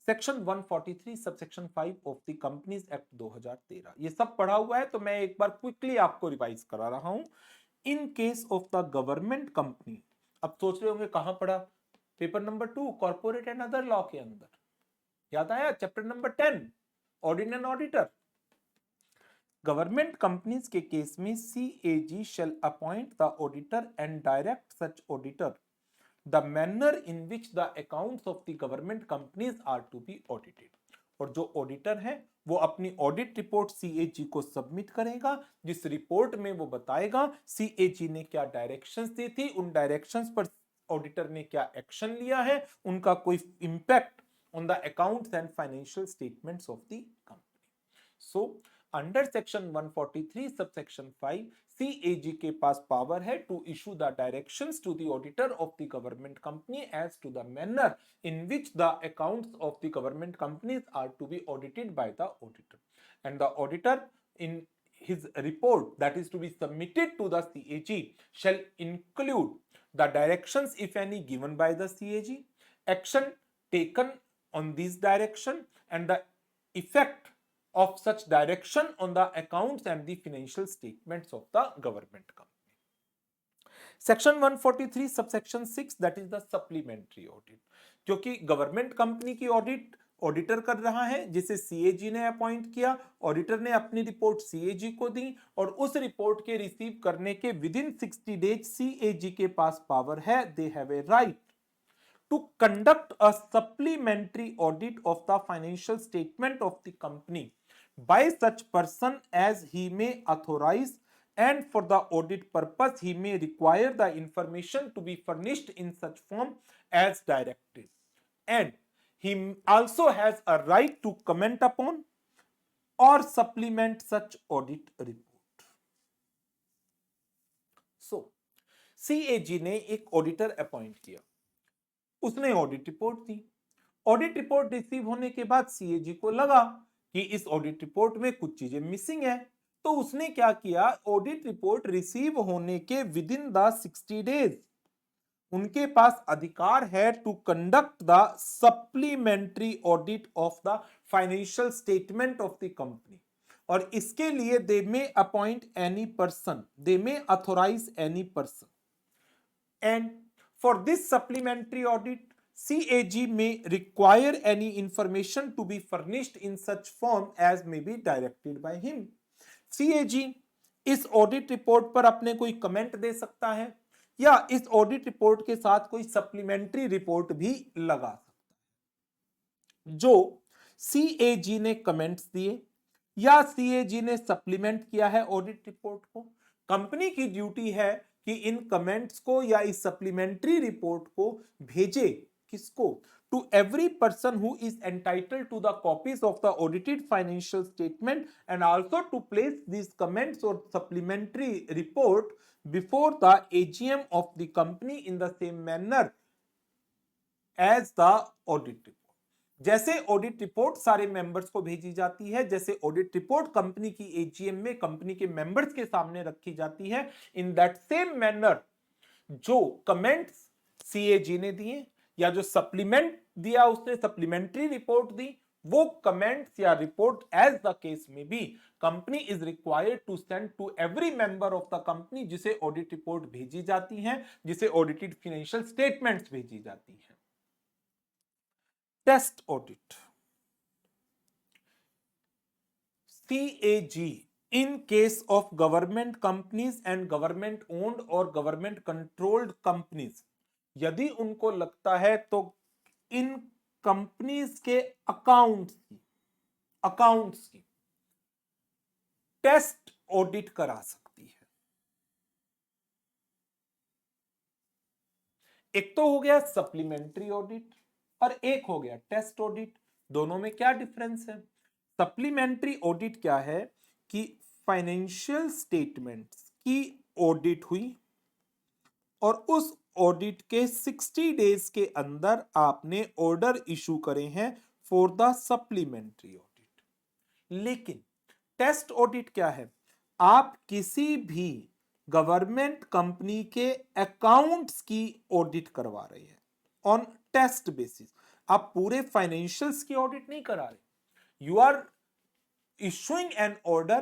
section 143 subsection 5 of the companies act 2013। ये सब पढ़ा हुआ है, तो मैं एक बार क्विकली आपको रिवाइज करा रहा हूं। इन case of the government company, अब सोच रहे होंगे कहां पढ़ा? Paper number 2 corporate and other law के अंदर, याद आया? Chapter number 10 audit and auditor. Government companies के केस में CAG shall appoint the auditor and direct such auditor the manner in which the accounts of the government companies are to be audited। और जो ऑडिटर है वो अपनी ऑडिट रिपोर्ट CAG को सबमिट करेगा, जिस रिपोर्ट में वो बताएगा CAG ने क्या डायरेक्शंस दी थी, उन डायरेक्शंस पर ऑडिटर ने क्या एक्शन लिया है, उनका कोई impact on the accounts and financial statements of the company. So under section 143 subsection 5 CAG के पास पावर है to issue the directions to the auditor of the government company as to the manner in which the accounts of the government companies are to be audited by the auditor, and the auditor in his report that is to be submitted to the CAG shall include the directions, if any, given by the CAG, action taken on this direction, and the effect of such direction on the accounts and the financial statements of the government company। Section 143 subsection 6 that is the supplementary audit, क्योंकि गवर्नमेंट कंपनी की ऑडिट ऑडिटर कर रहा है जिसे CAG ने अपॉइंट किया, ऑडिटर ने अपनी रिपोर्ट CAG को दी और उस रिपोर्ट के रिसीव करने के विद इन 60 डेज CAG के पास पावर है, they have a right to conduct a supplementary audit of the financial statement of the company by such person as he may authorize, and for the audit purpose he may require the information to be furnished in such form as directed, and he also has a right to comment upon or supplement such audit report। So CAG ने एक ऑडिटर अपॉइंट किया, उसने ऑडिट रिपोर्ट दी। ऑडिट रिपोर्ट रिसीव होने के बाद CAG को लगा कि इस ऑडिट रिपोर्ट में कुछ चीजें मिसिंग है, तो उसने क्या किया? ऑडिट रिपोर्ट रिसीव होने के विद इन द 60 डेज उनके पास अधिकार है to conduct the supplementary audit of the financial statement of the company, और इसके लिए they may appoint any person, they may authorise any person, and for this supplementary audit CAG may require any information to be furnished in such form as may be directed by him। CAG इस ऑडिट रिपोर्ट पर अपने कोई कमेंट दे सकता है, या इस ऑडिट रिपोर्ट के साथ कोई सप्लीमेंट्री रिपोर्ट भी लगा सकता है। जो सीएजी ने कमेंट्स दिए या सीएजी ने सप्लीमेंट किया है ऑडिट रिपोर्ट को, कंपनी की ड्यूटी है कि इन कमेंट्स को या इस सप्लीमेंट्री रिपोर्ट को भेजे किसको, to every person who is entitled to the copies of the audited financial statement, and also to place these comments or supplementary report before the AGM of the company in the same manner as the audit report। जैसे ऑडिट रिपोर्ट सारे मेंबर्स को भेजी जाती है, जैसे ऑडिट रिपोर्ट कंपनी की एजीएम में कंपनी के मेंबर्स के सामने रखी जाती है, इन दैट सेम मैनर जो कमेंट्स सीएजी ने दिए या जो सप्लीमेंट दिया उसने, सप्लीमेंट्री रिपोर्ट दी, वो कमेंट्स या report as the case may be, company is required to send to every member of the company, जिसे ऑडिट रिपोर्ट भेजी जाती है, जिसे ऑडिटेड फाइनेंशियल स्टेटमेंट्स भेजी जाती है। Test audit, CAG in case of government companies and government owned और government controlled companies, यदि उनको लगता है तो इन कंपनीज के अकाउंट्स की टेस्ट ऑडिट करा सकती है। एक तो हो गया सप्लीमेंट्री ऑडिट और एक हो गया टेस्ट ऑडिट। दोनों में क्या डिफरेंस है? सप्लीमेंट्री ऑडिट क्या है कि फाइनेंशियल स्टेटमेंट्स की ऑडिट हुई और उस ऑडिट के 60 डेज के अंदर आपने ऑर्डर इशू करे हैं फॉर द सप्लीमेंट्री ऑडिट। लेकिन टेस्ट ऑडिट क्या है? आप किसी भी गवर्नमेंट कंपनी के अकाउंट्स की ऑडिट करवा रहे हैं ऑन टेस्ट बेसिस। आप पूरे फाइनेंशियल्स की ऑडिट नहीं करा रहे, you are issuing an order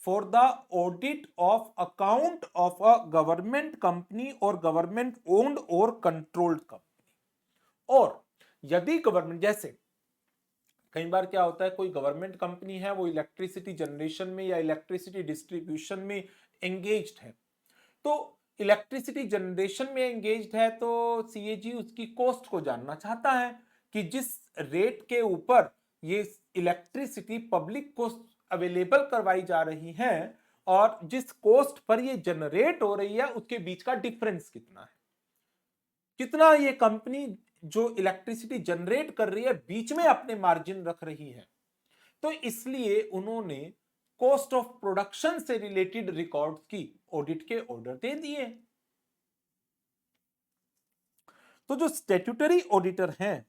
for the audit of account of a government company or government owned or controlled company। और यदि गवर्नमेंट, जैसे कई बार क्या होता है, कोई गवर्नमेंट कंपनी है, वो इलेक्ट्रिसिटी जनरेशन में या इलेक्ट्रिसिटी डिस्ट्रीब्यूशन में एंगेज्ड है, तो इलेक्ट्रिसिटी जनरेशन में एंगेज्ड है तो सीएजी उसकी कॉस्ट को जानना चाहता है कि जिस रेट के ऊपर ये इलेक्ट्रिसिटी पब्लिक को अवेलेबल करवाई जा रही है और जिस कॉस्ट पर ये जनरेट हो रही है उसके बीच का डिफरेंस कितना है, कितना ये कंपनी जो इलेक्ट्रिसिटी जनरेट कर रही है बीच में अपने मार्जिन रख रही है। तो इसलिए उन्होंने कॉस्ट ऑफ प्रोडक्शन से रिलेटेड रिकॉर्ड्स की ऑडिट के ऑर्डर दे दिए। तो जो स्टैट्यूटरी ऑडिटर हैं,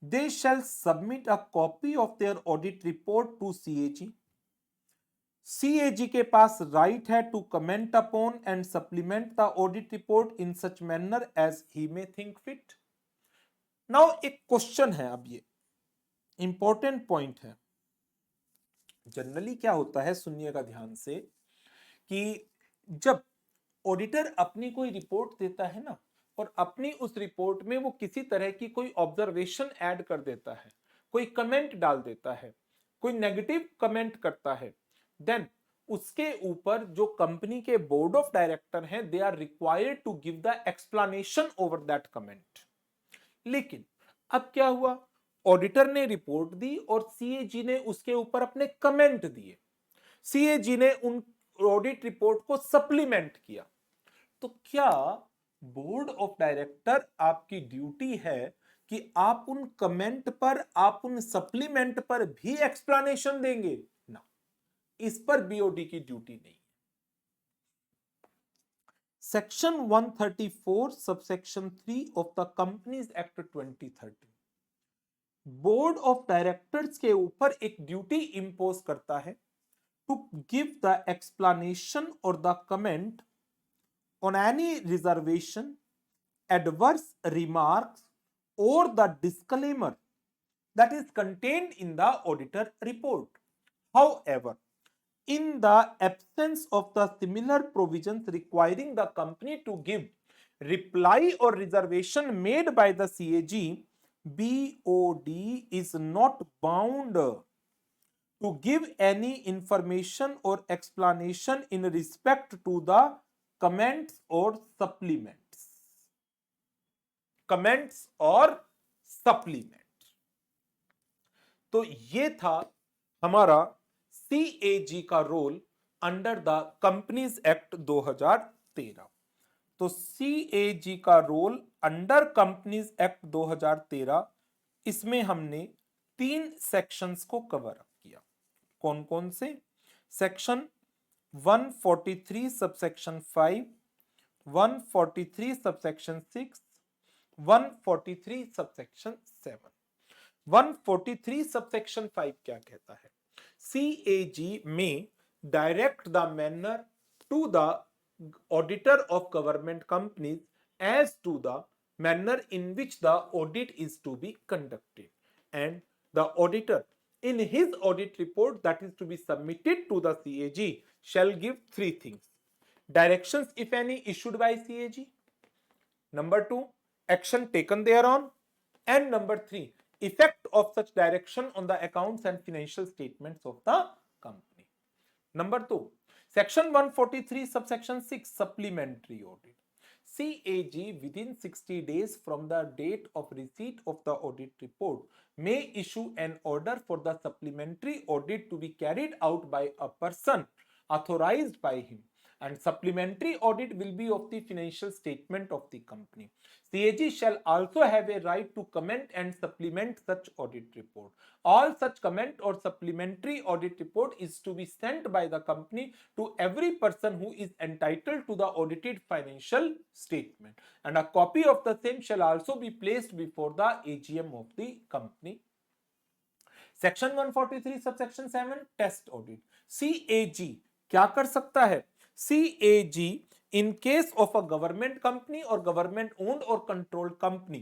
they shall submit a copy of their audit report to CAG। CAG के पास राइट है to comment upon and supplement the audit report in such manner as he may think fit. Now एक क्वेश्चन है, अब ये इंपॉर्टेंट पॉइंट है। जनरली क्या होता है, सुनिएगा ध्यान से, कि जब ऑडिटर अपनी कोई रिपोर्ट देता है ना और अपनी उस रिपोर्ट में वो किसी तरह की कोई ऑब्जर्वेशन ऐड कर देता है, कोई कमेंट डाल देता है, कोई नेगेटिव कमेंट करता है, देन उसके ऊपर जो कंपनी के बोर्ड ऑफ डायरेक्टर हैं, they are required to give the explanation over that comment. लेकिन अब क्या हुआ, ऑडिटर ने रिपोर्ट दी और सीएजी ने उसके ऊपर अपने कमेंट दिए, सीएजी ने उन ऑडिट रिपोर्ट को सप्लीमेंट किया। तो क्या बोर्ड ऑफ डायरेक्टर आपकी ड्यूटी है कि आप उन कमेंट पर, आप उन सप्लीमेंट पर भी एक्सप्लेनेशन देंगे? ना, इस पर बीओडी की ड्यूटी नहीं। Section 134 subsection 3 of the companies act 2013 board of directors के ऊपर एक ड्यूटी इंपोज करता है टू गिव द एक्सप्लेनेशन और the comment on any reservation, adverse remarks or the disclaimer that is contained in the auditor report. However, in the absence of the similar provisions requiring the company to give reply or reservation made by the CAG, BOD is not bound to give any information or explanation in respect to the comments or supplements. Comments और supplement. तो ये था हमारा CAG का role under the companies act 2013. तो CAG का रोल अंडर कंपनीज एक्ट 2013, इसमें हमने 3 सेक्शंस को कवर अप किया. कौन कौन से? Section 143 subsection 5, 143 subsection 6, 143 subsection 7. 143 subsection 5 क्या कहता है? CAG may direct the manner to the auditor of government companies as to the manner in which the audit is to be conducted, and the auditor in his audit report that is to be submitted to the CAG shall give 3 things: directions if any issued by CAG, number 2 action taken thereon, and number 3 effect of such direction on the accounts and financial statements of the company. Number 2, Section 143 subsection 6 supplementary audit. CAG within 60 days from the date of receipt of the audit report may issue an order for the supplementary audit to be carried out by a person authorized by him, and supplementary audit will be of the financial statement of the company. CAG shall also have a right to comment and supplement such audit report. All such comment or supplementary audit report is to be sent by the company to every person who is entitled to the audited financial statement, and a copy of the same shall also be placed before the AGM of the company. Section 143 subsection 7 test audit. CAG क्या कर सकता है? CAG in case of a government company or government owned or controlled company,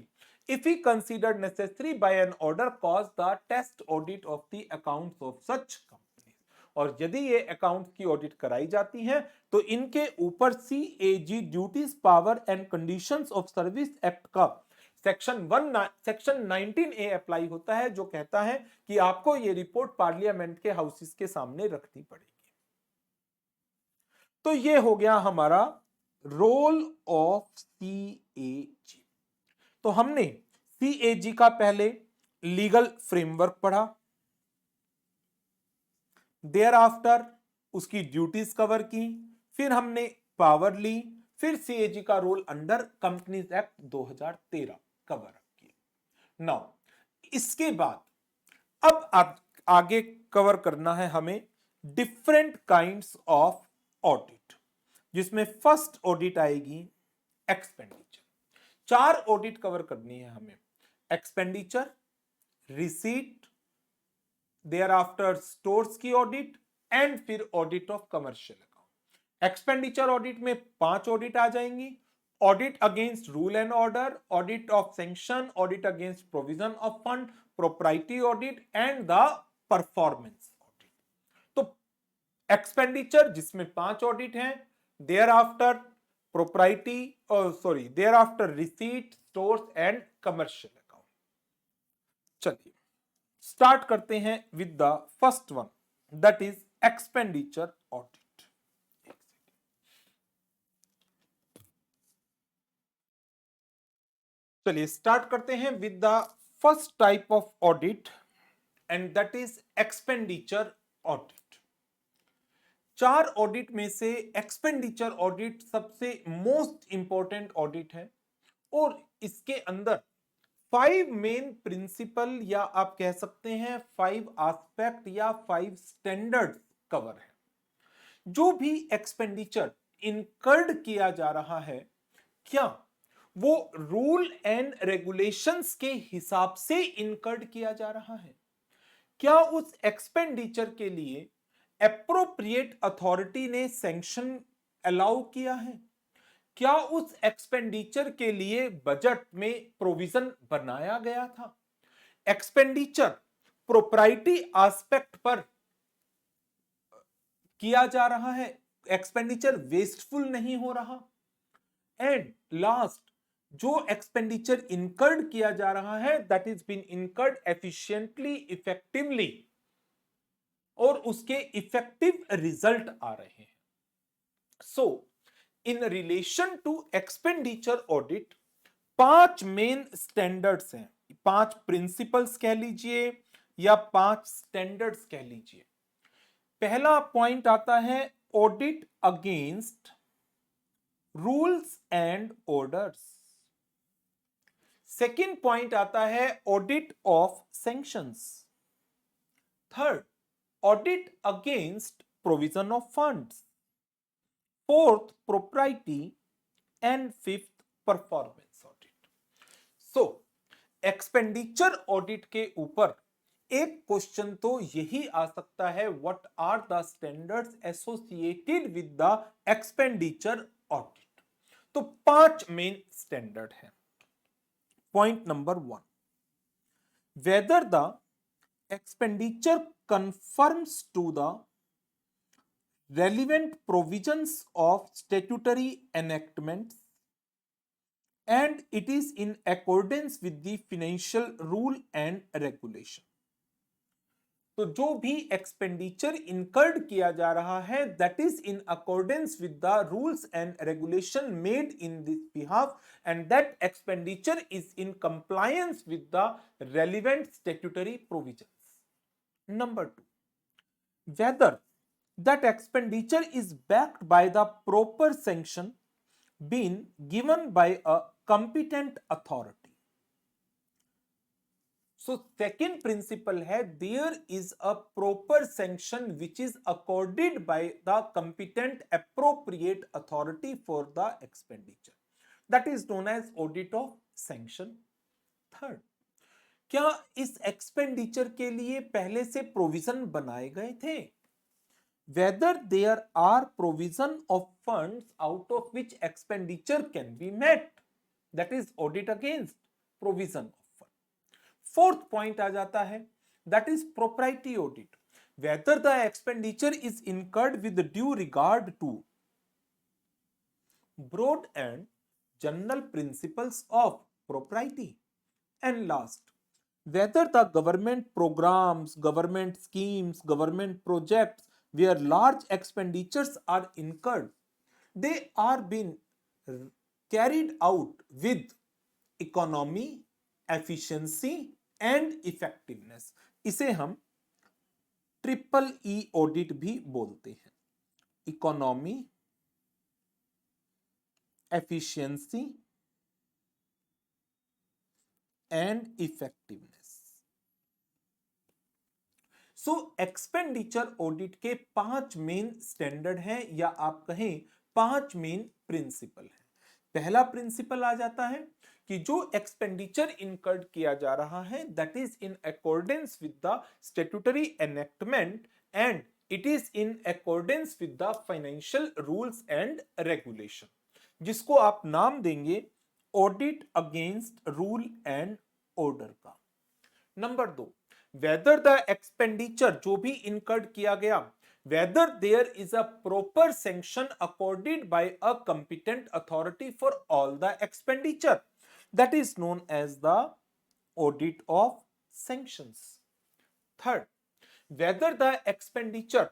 if he considered necessary by an order, cause the test audit of the accounts of such companies. और यदि ये अकाउंट्स की ऑडिट कराई जाती हैं तो इनके ऊपर CAG duties power and conditions of service act का सेक्शन 19A अप्लाई होता है, जो कहता है कि आपको ये रिपोर्ट पार्लियामेंट के हाउसेस के सामने रखनी पड़ेगी. तो ये हो गया हमारा रोल ऑफ CAG. तो हमने CAG का पहले लीगल फ्रेमवर्क पढ़ा, देयर आफ्टर उसकी ड्यूटीज कवर की, फिर हमने पावर ली, फिर CAG का role under companies act 2013 cover किया. नाउ इसके बाद अब आगे कवर करना है हमें डिफरेंट काइंड्स ऑफ ऑडिट, जिसमें फर्स्ट ऑडिट आएगी एक्सपेंडिचर. 4 ऑडिट कवर करनी है हमें: expenditure, receipt, thereafter stores की ऑडिट, एंड फिर audit of commercial account. Expenditure audit में 5 ऑडिट आ जाएंगी: audit against rule and order, audit of sanction, audit against provision of fund, propriety audit and the performance audit. तो एक्सपेंडिचर जिसमें 5 ऑडिट हैं, thereafter propriety thereafter receipt, stores and commercial account. चलिए स्टार्ट करते हैं with the first one, that is expenditure audit. चलिए स्टार्ट करते हैं with the first type of audit, and that is expenditure audit. 4 audit में से एक्सपेंडिचर ऑडिट सबसे मोस्ट इंपॉर्टेंट ऑडिट है, और इसके अंदर 5 मेन प्रिंसिपल या आप कह सकते हैं 5 एस्पेक्ट या 5 स्टैंडर्ड कवर है. जो भी एक्सपेंडिचर इनकर्ड किया जा रहा है, क्या वो रूल एंड रेगुलेशंस के हिसाब से इनकर्ड किया जा रहा है? क्या उस एक्सपेंडिचर के लिए एप्रोप्रिएट अथॉरिटी ने सैंक्शन अलाउ किया है? क्या उस एक्सपेंडिचर के लिए बजट में प्रोविजन बनाया गया था? एक्सपेंडिचर प्रोप्राइटी एस्पेक्ट पर किया जा रहा है, एक्सपेंडिचर वेस्टफुल नहीं हो रहा. एंड लास्ट, जो एक्सपेंडिचर इनकर्ड किया जा रहा है that is been incurred efficiently, effectively, और उसके इफेक्टिव रिजल्ट आ रहे हैं। So in relation to expenditure audit 5 main standards हैं, 5 प्रिंसिपल्स कह लीजिए या 5 स्टैंडर्ड्स कह लीजिए। पहला पॉइंट आता है audit against rules and orders. Second point आता है audit of sanctions. Third, audit against provision of funds. Fourth, propriety. And fifth, performance audit. So expenditure audit के ऊपर एक क्वेश्चन तो यही आ सकता है, what are the standards associated with the expenditure audit. तो 5 मेन स्टैंडर्ड है। Point number 1, whether the expenditure conforms to the relevant provisions of statutory enactments and it is in accordance with the financial rule and regulation। तो जो भी एक्सपेंडिचर इनकर्ड किया जा रहा है that is in accordance with the rules and regulation made in this behalf and that expenditure is in compliance with the relevant statutory provisions. Number 2, whether that expenditure is backed by the proper sanction been given by a competent authority। So second principle है there is a proper sanction which is accorded by the competent appropriate authority for the expenditure, that is known as audit of sanction। Third, क्या इस एक्सपेंडिचर के लिए पहले से प्रोविजन बनाए गए थे? Whether there are provision of funds out of which expenditure can be met, that is audit against provision of fund। Fourth point आ जाता है that is propriety audit, whether the expenditure is incurred with due regard to broad and general principles of propriety। And last, whether the government programs, government schemes, government projects where large expenditures are incurred, they are being carried out with economy, efficiency and effectiveness। इसे हम ट्रिपल ई ऑडिट भी बोलते हैं, economy, efficiency and effectiveness. So expenditure audit के 5 मेन स्टैंडर्ड हैं या आप कहें 5 मेन प्रिंसिपल हैं। पहला प्रिंसिपल आ जाता है कि जो एक्सपेंडिचर इनकर्ड किया जा रहा है that is in accordance with the statutory enactment and it is in accordance with the financial rules and regulation, जिसको आप नाम देंगे audit against rule and order का। नंबर 2, वेदर द एक्सपेंडिचर जो भी इनकर्ड किया गया, whether there is a proper sanction accorded by a competent authority for all the expenditure, that is known as the audit of sanctions। Third, whether the expenditure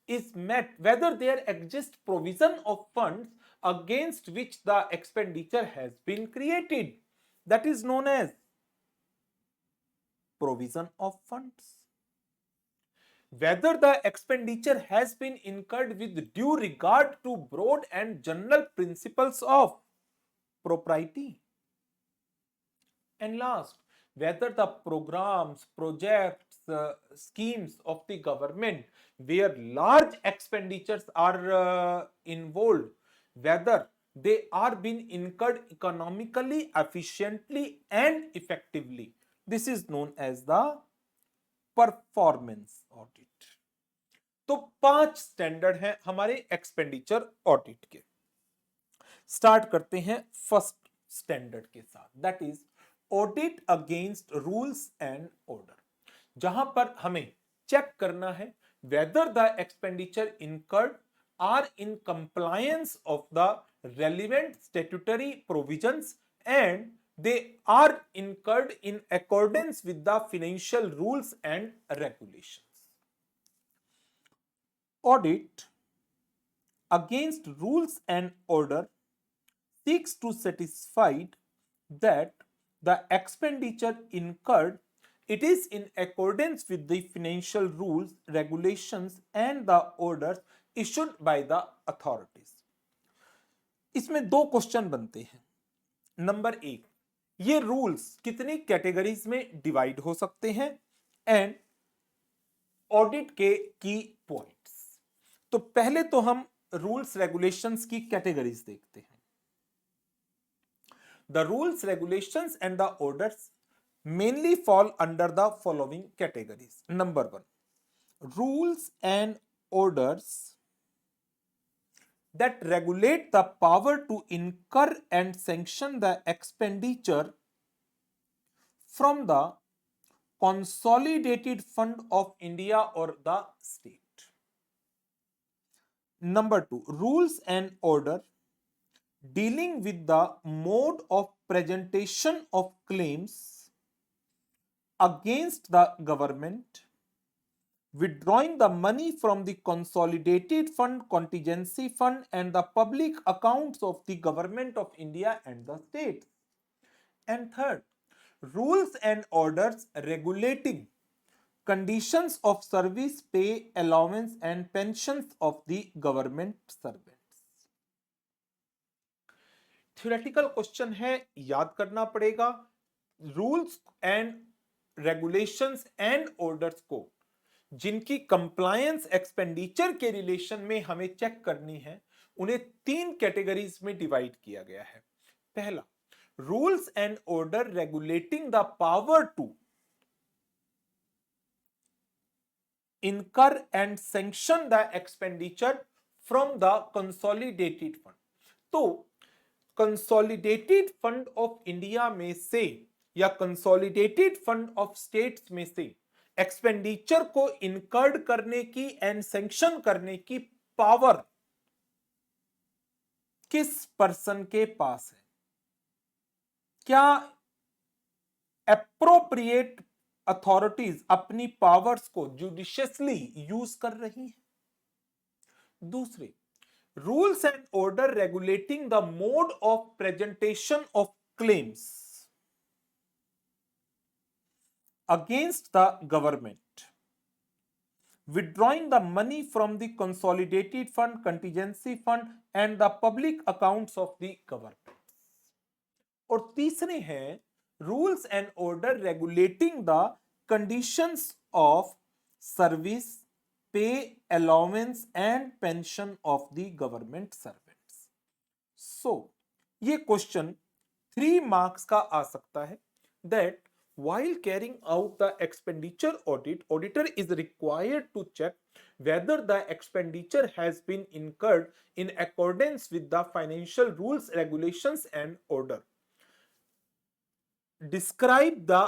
is met, whether there exists provision of funds against which the expenditure has been created, that is known as provision of funds। Whether the expenditure has been incurred with due regard to broad and general principles of propriety। And last, whether the programs, projects, schemes of the government where large expenditures are involved, whether they are being incurred economically, efficiently and effectively, this is known as the performance audit. तो 5 स्टैंडर्ड हैं हमारे एक्सपेंडिचर ऑडिट के। स्टार्ट करते हैं फर्स्ट स्टैंडर्ड के साथ, that is audit against rules and order, जहां पर हमें चेक करना है whether the expenditure incurred are in compliance of the relevant statutory provisions and they are incurred in accordance with the financial rules and regulations। audit against rules and order seeks to satisfy that the expenditure incurred it is in accordance with the financial rules, regulations and the orders issued by the authorities. इसमें दो क्वेश्चन बनते हैं. नंबर एक, ये रूल्स कितनी कैटेगरीज में डिवाइड हो सकते हैं एंड ऑडिट के की पॉइंट्स. तो पहले तो हम रूल्स रेगुलेशंस की कैटेगरीज देखते हैं. The rules regulations and the orders mainly fall under the following categories. Number one, rules and orders that regulate the power to incur and sanction the expenditure from the consolidated fund of India or the state. Number two, rules and order dealing with the mode of presentation of claims against the government, withdrawing the money from the consolidated fund, contingency fund and the public accounts of the government of India and the states. And third, rules and orders regulating conditions of service, pay, allowance and pensions of the government servants. Theoretical question है, याद करना पड़ेगा. Rules and regulations and orders को जिनकी कंप्लायंस एक्सपेंडिचर के रिलेशन में हमें चेक करनी है, उन्हें तीन कैटेगरीज में डिवाइड किया गया है. पहला, rules and order regulating the power to incur and sanction the expenditure from the consolidated fund. तो कंसोलिडेटेड फंड ऑफ इंडिया में से या कंसोलिडेटेड फंड ऑफ स्टेट्स में से एक्सपेंडिचर को इनकर्ड करने की एंड सैंक्शन करने की पावर किस पर्सन के पास है? क्या एप्रोप्रिएट अथॉरिटीज अपनी पावर्स को जुडिशियसली यूज कर रही हैं? दूसरे, rules and order regulating the mode of presentation of claims against the government, withdrawing the money from the consolidated fund, contingency fund and the public accounts of the government. और तीसरे हैं rules and order regulating the conditions of service, pay, allowance and pension of the government servants. So ये क्वेश्चन 3 मार्क्स का आ सकता है. That while carrying out the expenditure audit, auditor is required to check whether the expenditure has been incurred in accordance with the financial rules, regulations and order. Describe the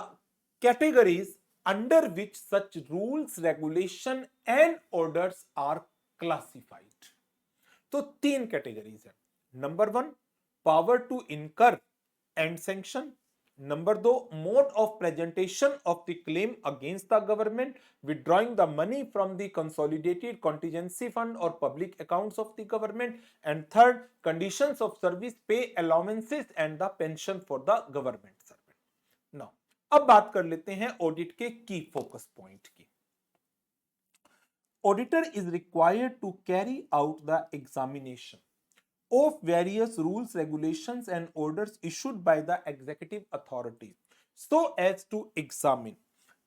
categories under which such rules, regulation and orders are classified. तो 3 कैटेगरीज है. Number 1, power to incur and sanction. Number 2, mode of presentation of the claim against the government, withdrawing the money from the consolidated contingency fund or public accounts of the government. And third, conditions of service, pay, allowances and the pension for the government servant. Now, अब बात कर लेते हैं ऑडिट के की फोकस पॉइंट की. Auditor is required to carry out the examination of various rules, regulations and orders issued by the executive authority so as to examine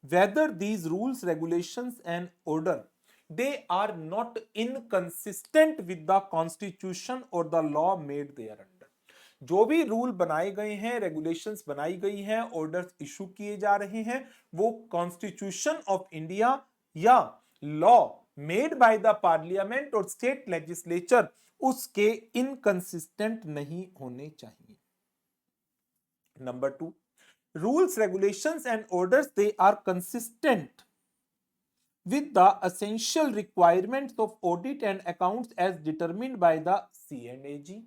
whether these rules, regulations and order they are not inconsistent with the constitution or the law made thereunder. जो भी रूल बनाए गए हैं, रेगुलेशंस बनाई गई हैं, ऑर्डर्स इशू किए जा रहे हैं, वो कॉन्स्टिट्यूशन ऑफ इंडिया या law made by the parliament और स्टेट लेजिस्लेचर उसके इनकंसिस्टेंट नहीं होने चाहिए. Number 2, rules, regulations and orders they are consistent with the essential requirements of audit and accounts as determined by the C&AG.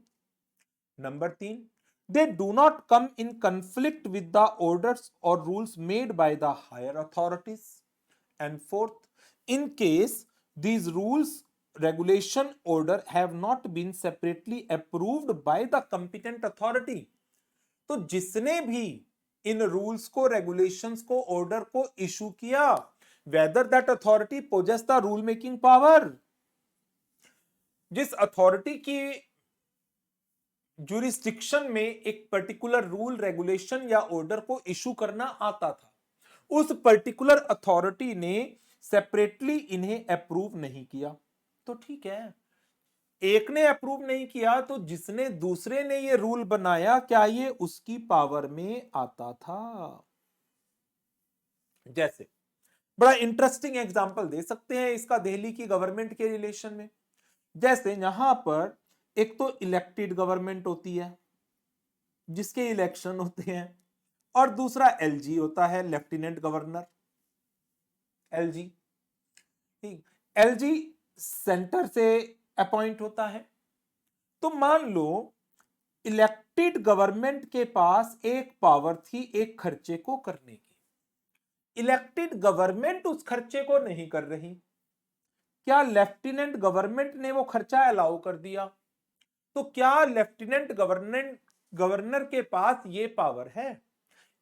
Number 3, they do not come in conflict with the orders or rules made by the higher authorities. And fourth, in case these rules regulation order have not been separately approved by the competent authority. तो जिसने भी इन रूल्स को, रेगुलेशंस को, ऑर्डर को इशू किया, whether that authority possess the rule making power, जिस अथॉरिटी की जुरिस्डिक्शन में एक पर्टिकुलर रूल, रेगुलेशन या ऑर्डर को इशू करना आता था, उस पर्टिकुलर अथॉरिटी ने सेपरेटली इन्हें अप्रूव नहीं किया, तो ठीक है, एक ने अप्रूव नहीं किया तो जिसने दूसरे ने ये रूल बनाया, क्या ये उसकी पावर में आता था? जैसे बड़ा इंटरेस्टिंग एग्जांपल दे सकते हैं इसका दिल्ली की गवर्नमेंट के रिलेशन में। जैसे यहां पर एक तो इलेक्टेड गवर्नमेंट होती है जिसके इलेक्शन होते हैं, और दूसरा एलजी होता है, lieutenant governor, LG. LG centre से अपॉइंट होता है। तो मान लो इलेक्टेड गवर्नमेंट के पास एक पावर थी एक खर्चे को करने की, इलेक्टेड गवर्नमेंट उस खर्चे को नहीं कर रही, क्या लेफ्टिनेंट गवर्नमेंट ने वो खर्चा अलाउ कर दिया? तो क्या लेफ्टिनेंट गवर्नर के पास ये पावर है?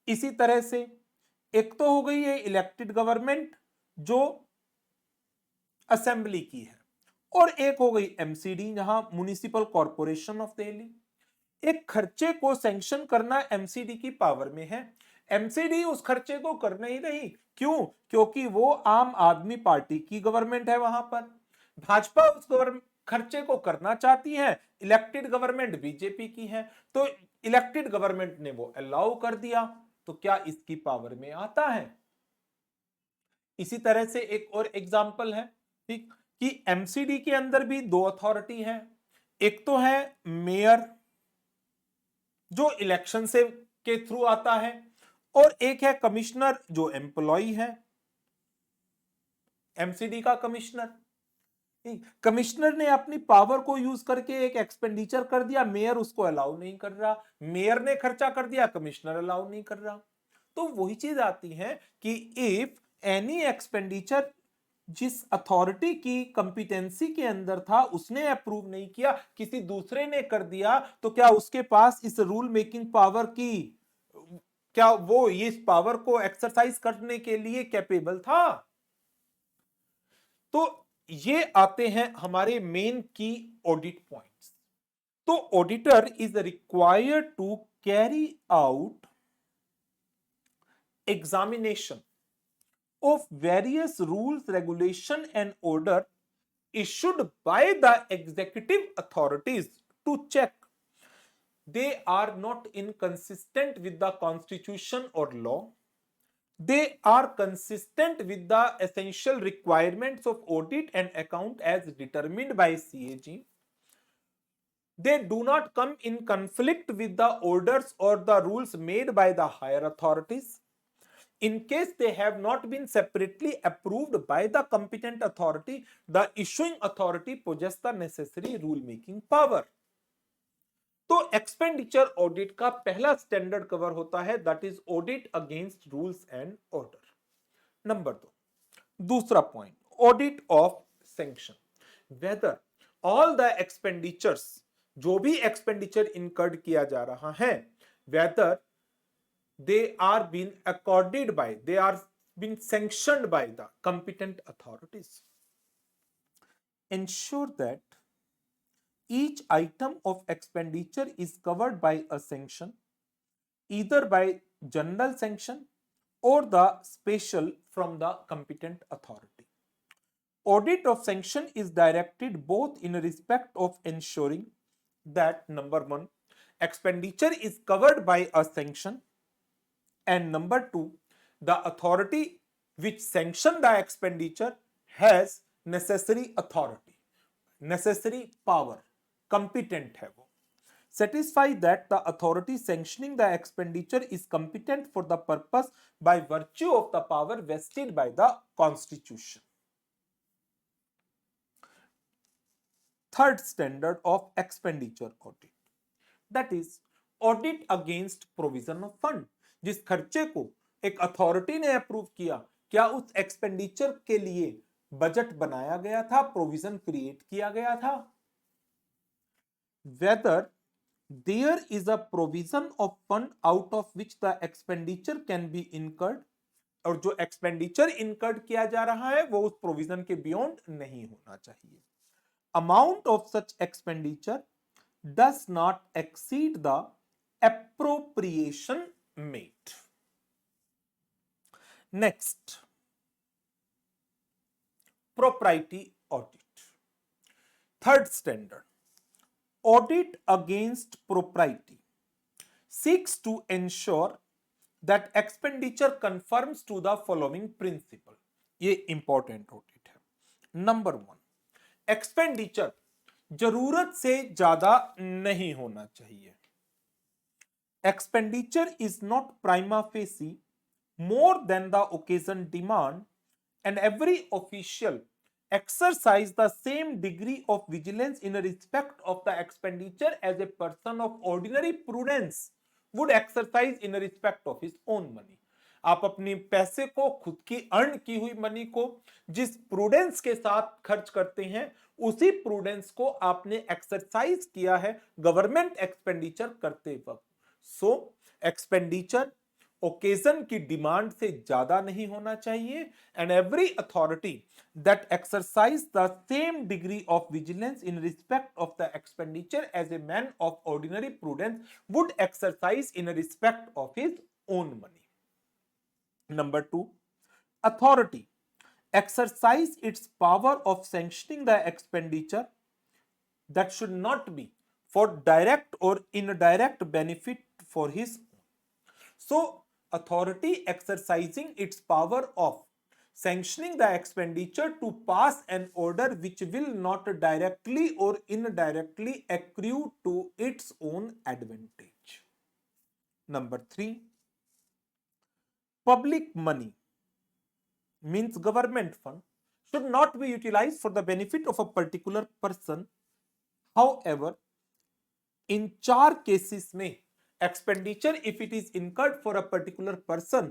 इसी तरह से एक तो हो गई ये इलेक्टेड गवर्नमेंट जो असेंबली की है, और एक हो गई एमसीडी, जहां म्युनिसिपल कॉर्पोरेशन ऑफ दिल्ली। एक खर्चे को सैंक्शन करना एमसीडी की पावर में है, एमसीडी उस खर्चे को कर नहीं रही, क्यों? क्योंकि वो आम आदमी पार्टी की गवर्नमेंट है, वहां पर भाजपा उस खर्चे को करना चाहती है, इलेक्टेड गवर्नमेंट बीजेपी की है, तो इलेक्टेड गवर्नमेंट ने वो अलाउ कर दिया, तो क्या इसकी पावर में आता है? इसी तरह से एक और एग्जांपल है, ठीक, कि एमसीडी के अंदर भी दो अथॉरिटी है, एक तो है मेयर जो इलेक्शन से के थ्रू आता है, और एक है कमिश्नर जो एम्प्लॉय है, एमसीडी का कमिश्नर। कमिश्नर ने अपनी पावर को यूज करके एक एक्सपेंडिचर कर दिया, मेयर उसको अलाउ नहीं कर रहा, मेयर ने खर्चा कर दिया, कमिश्नर अलाउ नहीं कर रहा। तो वही चीज आती है कि इफ एनी एक्सपेंडिचर जिस अथॉरिटी की कंपिटेंसी के अंदर था उसने अप्रूव नहीं किया, किसी दूसरे ने कर दिया, तो क्या उसके पास इस रूल मेकिंग पावर की, क्या वो इस पावर को एक्सरसाइज करने के लिए कैपेबल था? तो ये आते हैं हमारे मेन की ऑडिट पॉइंट्स। तो auditor is required to carry out examination of various rules, regulation and order issued by the executive authorities to check they are not inconsistent with the constitution or law, they are consistent with the essential requirements of audit and account as determined by CAG, they do not come in conflict with the orders or the rules made by the higher authorities, in case they have not been separately approved by the competent authority, the issuing authority possess the necessary rule making power. तो एक्सपेंडिचर ऑडिट का पहला स्टैंडर्ड कवर होता है, that is audit against rules and order. Number 2, दूसरा point, audit of sanction, whether all the expenditures, जो भी एक्सपेंडिचर इनकर्ड किया जा रहा है, whether they are being accorded by, they are being sanctioned by the competent authorities. Ensure that each item of expenditure is covered by a sanction, either by general sanction or the special from the competent authority. Audit of sanction is directed both in respect of ensuring that number 1, expenditure is covered by a sanction, and number 2, the authority which sanction the expenditure has necessary authority, necessary power, competent है वो, satisfy that the authority sanctioning the expenditure is competent for the purpose by virtue of the power vested by the constitution. Third standard of expenditure audit, that is audit against provision of fund. जिस खर्चे को एक अथॉरिटी ने अप्रूव किया, क्या उस एक्सपेंडिचर के लिए बजट बनाया गया था, प्रोविजन क्रिएट किया गया था। Whether there is a provision of fund out of which the expenditure can be incurred, और जो एक्सपेंडिचर इनकर्ड किया जा रहा है वो उस प्रोविजन के बियॉन्ड नहीं होना चाहिए। Amount of such expenditure does not exceed the appropriation made. Next, propriety audit. Third standard, audit against propriety seeks to ensure that expenditure conforms to the following principle. ये इंपॉर्टेंट ऑडिट है। नंबर 1, एक्सपेंडिचर जरूरत से ज्यादा नहीं होना चाहिए। Expenditure is not prima facie more than the occasion demand, and every official exercise the same degree of vigilance in respect of the expenditure as a person of ordinary prudence would exercise in respect of his own money. आप अपनी पैसे को, खुद की अर्न की हुई मनी को जिस प्रूडेंस के साथ खर्च करते हैं, उसी प्रूडेंस को आपने एक्सरसाइज किया है गवर्नमेंट एक्सपेंडिचर करते वक्त। सो एक्सपेंडिचर ओकेजन की डिमांड से ज्यादा नहीं होना चाहिए, and every authority that exercise the same degree of vigilance in respect of the expenditure as a man of ordinary prudence would exercise in respect of his own money. Number 2, authority exercise its power of sanctioning the expenditure that should not be for direct or indirect benefit for his own. So, authority exercising its power of sanctioning the expenditure to pass an order which will not directly or indirectly accrue to its own advantage. Number 3, public money means government fund should not be utilized for the benefit of a particular person. However, in 4 cases में expenditure if it is incurred for a particular person,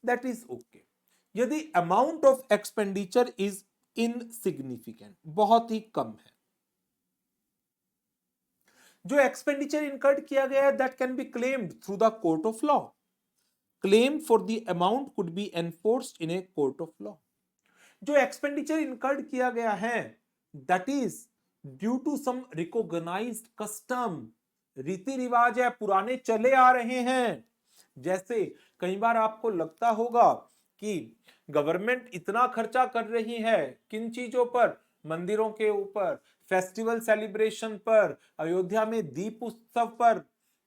that is okay. यदि amount of expenditure is insignificant, बहुत ही कम है, जो expenditure incurred किया गया है that can be claimed through the court of law. Claim for the amount could be enforced in a court of law. जो एक्सपेंडिचर इनकर्ड किया गया है that is due to some recognized custom, रीति रिवाज है, पुराने चले आ रहे हैं। जैसे कई बार आपको लगता होगा कि गवर्नमेंट इतना खर्चा कर रही है किन चीजों पर, मंदिरों के ऊपर, फेस्टिवल सेलिब्रेशन पर, अयोध्या में दीप उत्सव पर,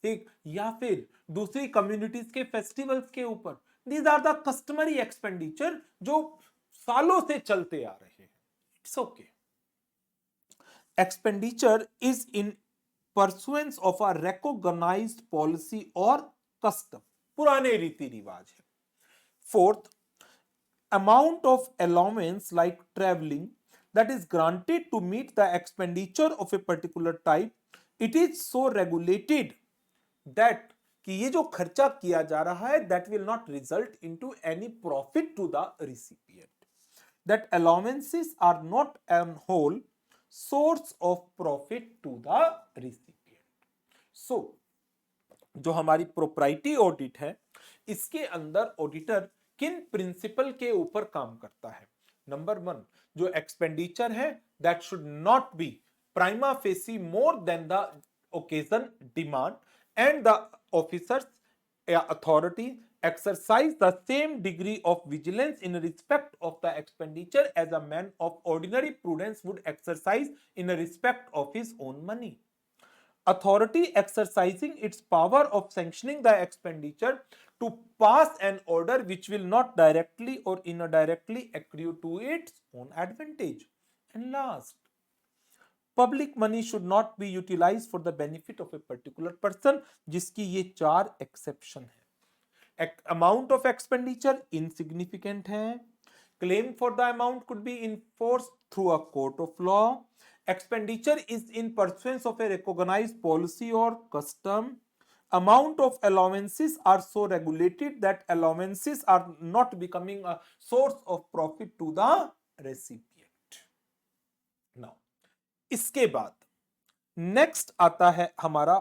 ठीक, या फिर दूसरी कम्युनिटीज के फेस्टिवल्स के ऊपर। These are the customary expenditure जो सालों से चलते आ रहे हैं। It's okay. Expenditure is in pursuance of a recognised policy और कस्टम, पुराने रीति रिवाज है। Fourth, amount of allowance like travelling that is granted to meet the expenditure of a particular type, it is so regulated that कि ये जो खर्चा किया जा रहा है that will not result into any profit to the recipient, that allowances are not an whole source of profit to the recipient. So जो हमारी प्रोप्राइटी ऑडिट है, इसके अंदर ऑडिटर किन प्रिंसिपल के ऊपर काम करता है? नंबर 1, जो एक्सपेंडिचर है that should not be prima facie more than the occasion demand, and the officers या authority exercise the same degree of vigilance in respect of the expenditure as a man of ordinary prudence would exercise in respect of his own money. Authority exercising its power of sanctioning the expenditure to pass an order which will not directly or indirectly accrue to its own advantage. And last, public money should not be utilized for the benefit of a particular person, जिसकी ये 4 exception है। Amount of expenditure insignificant है, claim for the amount could be enforced through a court of law, expenditure is in pursuance of a recognized policy or custom, amount of allowances are so regulated that allowances are not becoming a source of profit to the recipient. Now इसके बाद नेक्स्ट आता है हमारा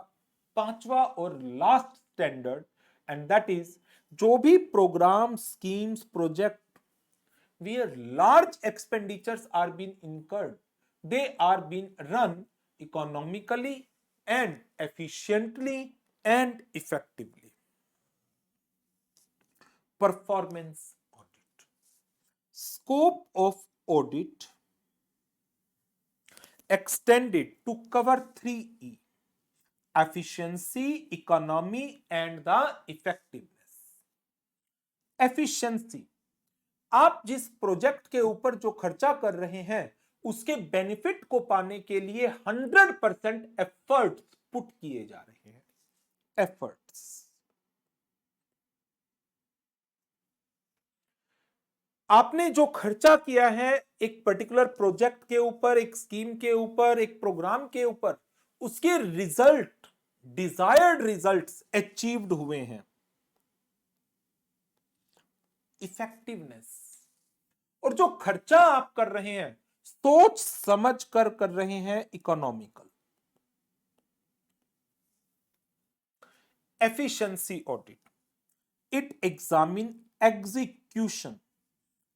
पांचवा और last standard, and that is जो भी programme, schemes, project where large expenditures are being incurred, they are being run economically and efficiently and effectively. Performance audit. Scope of audit extended to cover 3E: efficiency, economy and the effectiveness. Efficiency, आप जिस प्रोजेक्ट के ऊपर जो खर्चा कर रहे हैं उसके बेनिफिट को पाने के लिए 100% एफर्ट्स पुट किए जा रहे हैं। एफर्ट्स, आपने जो खर्चा किया है एक पर्टिकुलर प्रोजेक्ट के ऊपर, एक स्कीम के ऊपर, एक प्रोग्राम के ऊपर, उसके रिजल्ट, डिजायर्ड रिजल्ट्स अचीव्ड हुए हैं। इफेक्टिवनेस, और जो खर्चा आप कर रहे हैं सोच समझ कर रहे हैं। Economical. Efficiency audit, it examine execution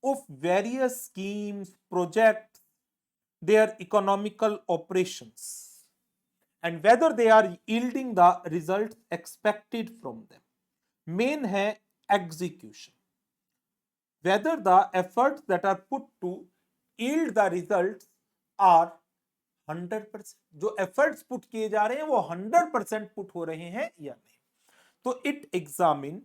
of various schemes, projects, their economical operations, and whether they are yielding the results expected from them. Main है execution, whether the efforts that are put to yield the results are 100%, जो efforts put किए जा रहे हैं वो 100% put हो रहे हैं या नहीं। तो it examine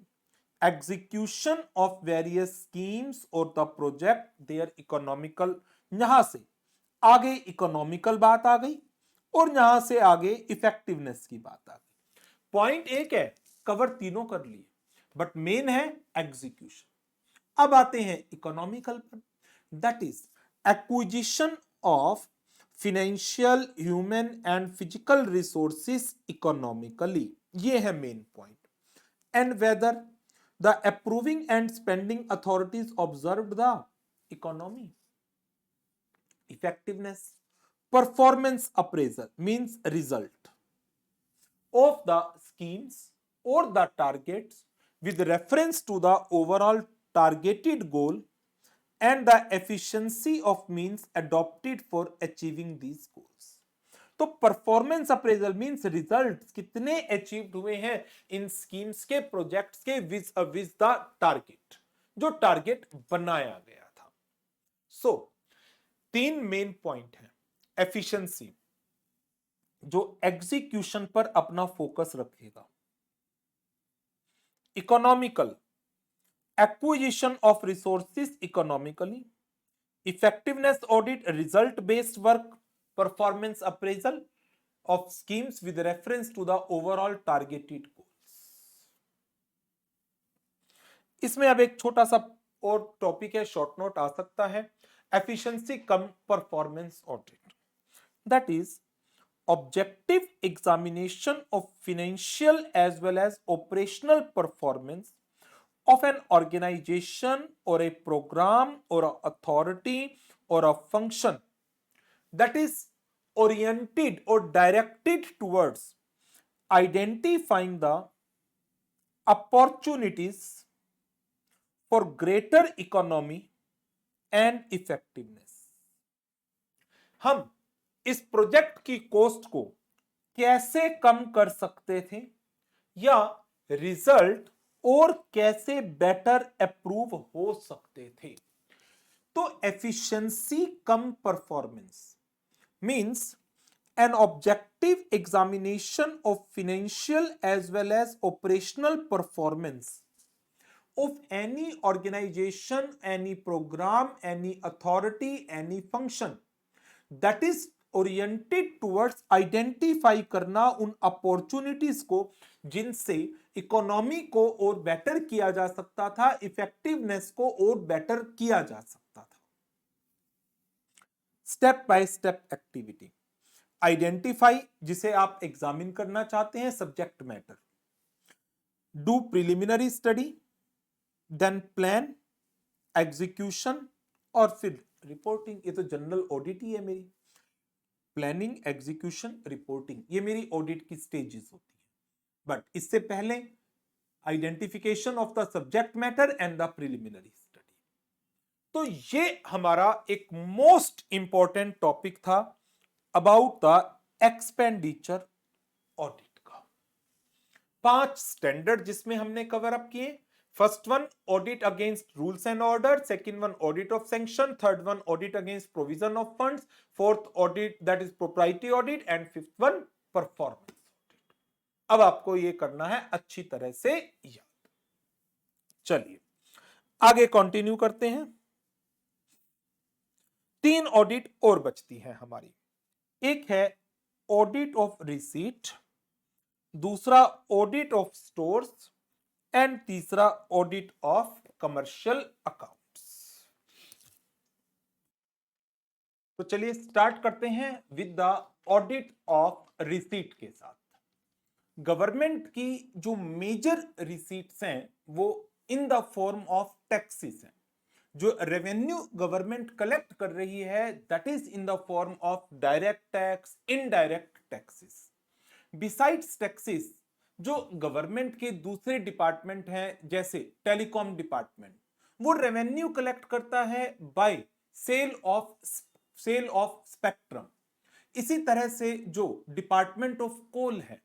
execution of various schemes or the project, their economical, यहां से आगे इकोनॉमिकल बात आ गई और यहां से आगे इफेक्टिवनेस की बात आ गई। पॉइंट एक है, कवर तीनों कर लिए, बट मेन है एग्जीक्यूशन। अब आते हैं इकोनॉमिकल पर, that is acquisition of financial, human and physical resources economically, ये है main point. And whether the approving and spending authorities observed the economy. Effectiveness, performance appraisal means result of the schemes or the targets with reference to the overall targeted goal and the efficiency of means adopted for achieving these goals. तो परफॉर्मेंस अप्रेजल मींस रिजल्ट्स कितने अचीव्ड हुए हैं इन स्कीम्स के, प्रोजेक्ट्स के विज द टारगेट, जो टारगेट बनाया गया था। सो तीन मेन पॉइंट हैं। एफिशिएंसी, जो एग्जीक्यूशन पर अपना फोकस रखेगा। Economical, acquisition of resources economically. Effectiveness audit, result based work. Performance appraisal of schemes with reference to the overall targeted goals. इसमें अब एक छोटा सा और टॉपिक है, शॉर्ट नोट आ सकता है, efficiency cum performance audit, that is objective examination of financial as well as operational performance of an organization or a program or a authority or a function that is oriented or directed towards identifying the opportunities for greater economy and effectiveness. हम इस प्रोजेक्ट की कॉस्ट को कैसे कम कर सकते थे या रिजल्ट और कैसे बेटर अप्रूव हो सकते थे। तो efficiency cum performance means an objective examination of financial as well as operational performance of any organization, any program, any authority, any function that is oriented towards identify करना उन अपॉर्चुनिटीज को जिनसे इकोनॉमी को और बेटर किया जा सकता था, इफेक्टिवनेस को और बेटर किया जा सकता था। Step by step activity, identify, जिसे आप एग्जामिन करना चाहते हैं, subject matter, do preliminary study, then plan, execution और फिर रिपोर्टिंग, ये तो जनरल ऑडिट ही है मेरी। प्लानिंग, एग्जीक्यूशन, रिपोर्टिंग, ये मेरी ऑडिट की स्टेजेस होती है। बट इससे पहले identification of the subject matter and the preliminary study. तो ये हमारा एक मोस्ट इंपॉर्टेंट टॉपिक था अबाउट द एक्सपेंडिचर ऑडिट का। 5 स्टैंडर्ड जिसमें हमने कवर अप किए। First one, audit against rules and order. Second one, audit of sanction. Third one, audit against provision of funds. Fourth, audit that is proprietary audit. And fifth one, performance audit. अब आपको ये करना है अच्छी तरह से याद। चलिए आगे कंटिन्यू करते हैं। 3 ऑडिट और बचती है हमारी। एक है ऑडिट ऑफ रिसीट, दूसरा ऑडिट ऑफ स्टोर्स एंड तीसरा ऑडिट ऑफ कमर्शियल अकाउंट्स। तो चलिए स्टार्ट करते हैं with the audit of receipt के साथ। गवर्नमेंट की जो मेजर रिसीट्स हैं वो इन द फॉर्म ऑफ टैक्सेस हैं। जो रेवेन्यू गवर्नमेंट कलेक्ट कर रही है that is in the form of direct tax, indirect taxes. Besides taxes, जो गवर्नमेंट के दूसरे डिपार्टमेंट हैं जैसे टेलीकॉम डिपार्टमेंट, वो रेवेन्यू कलेक्ट करता है बाय सेल ऑफ स्पेक्ट्रम। इसी तरह से जो डिपार्टमेंट ऑफ कोल है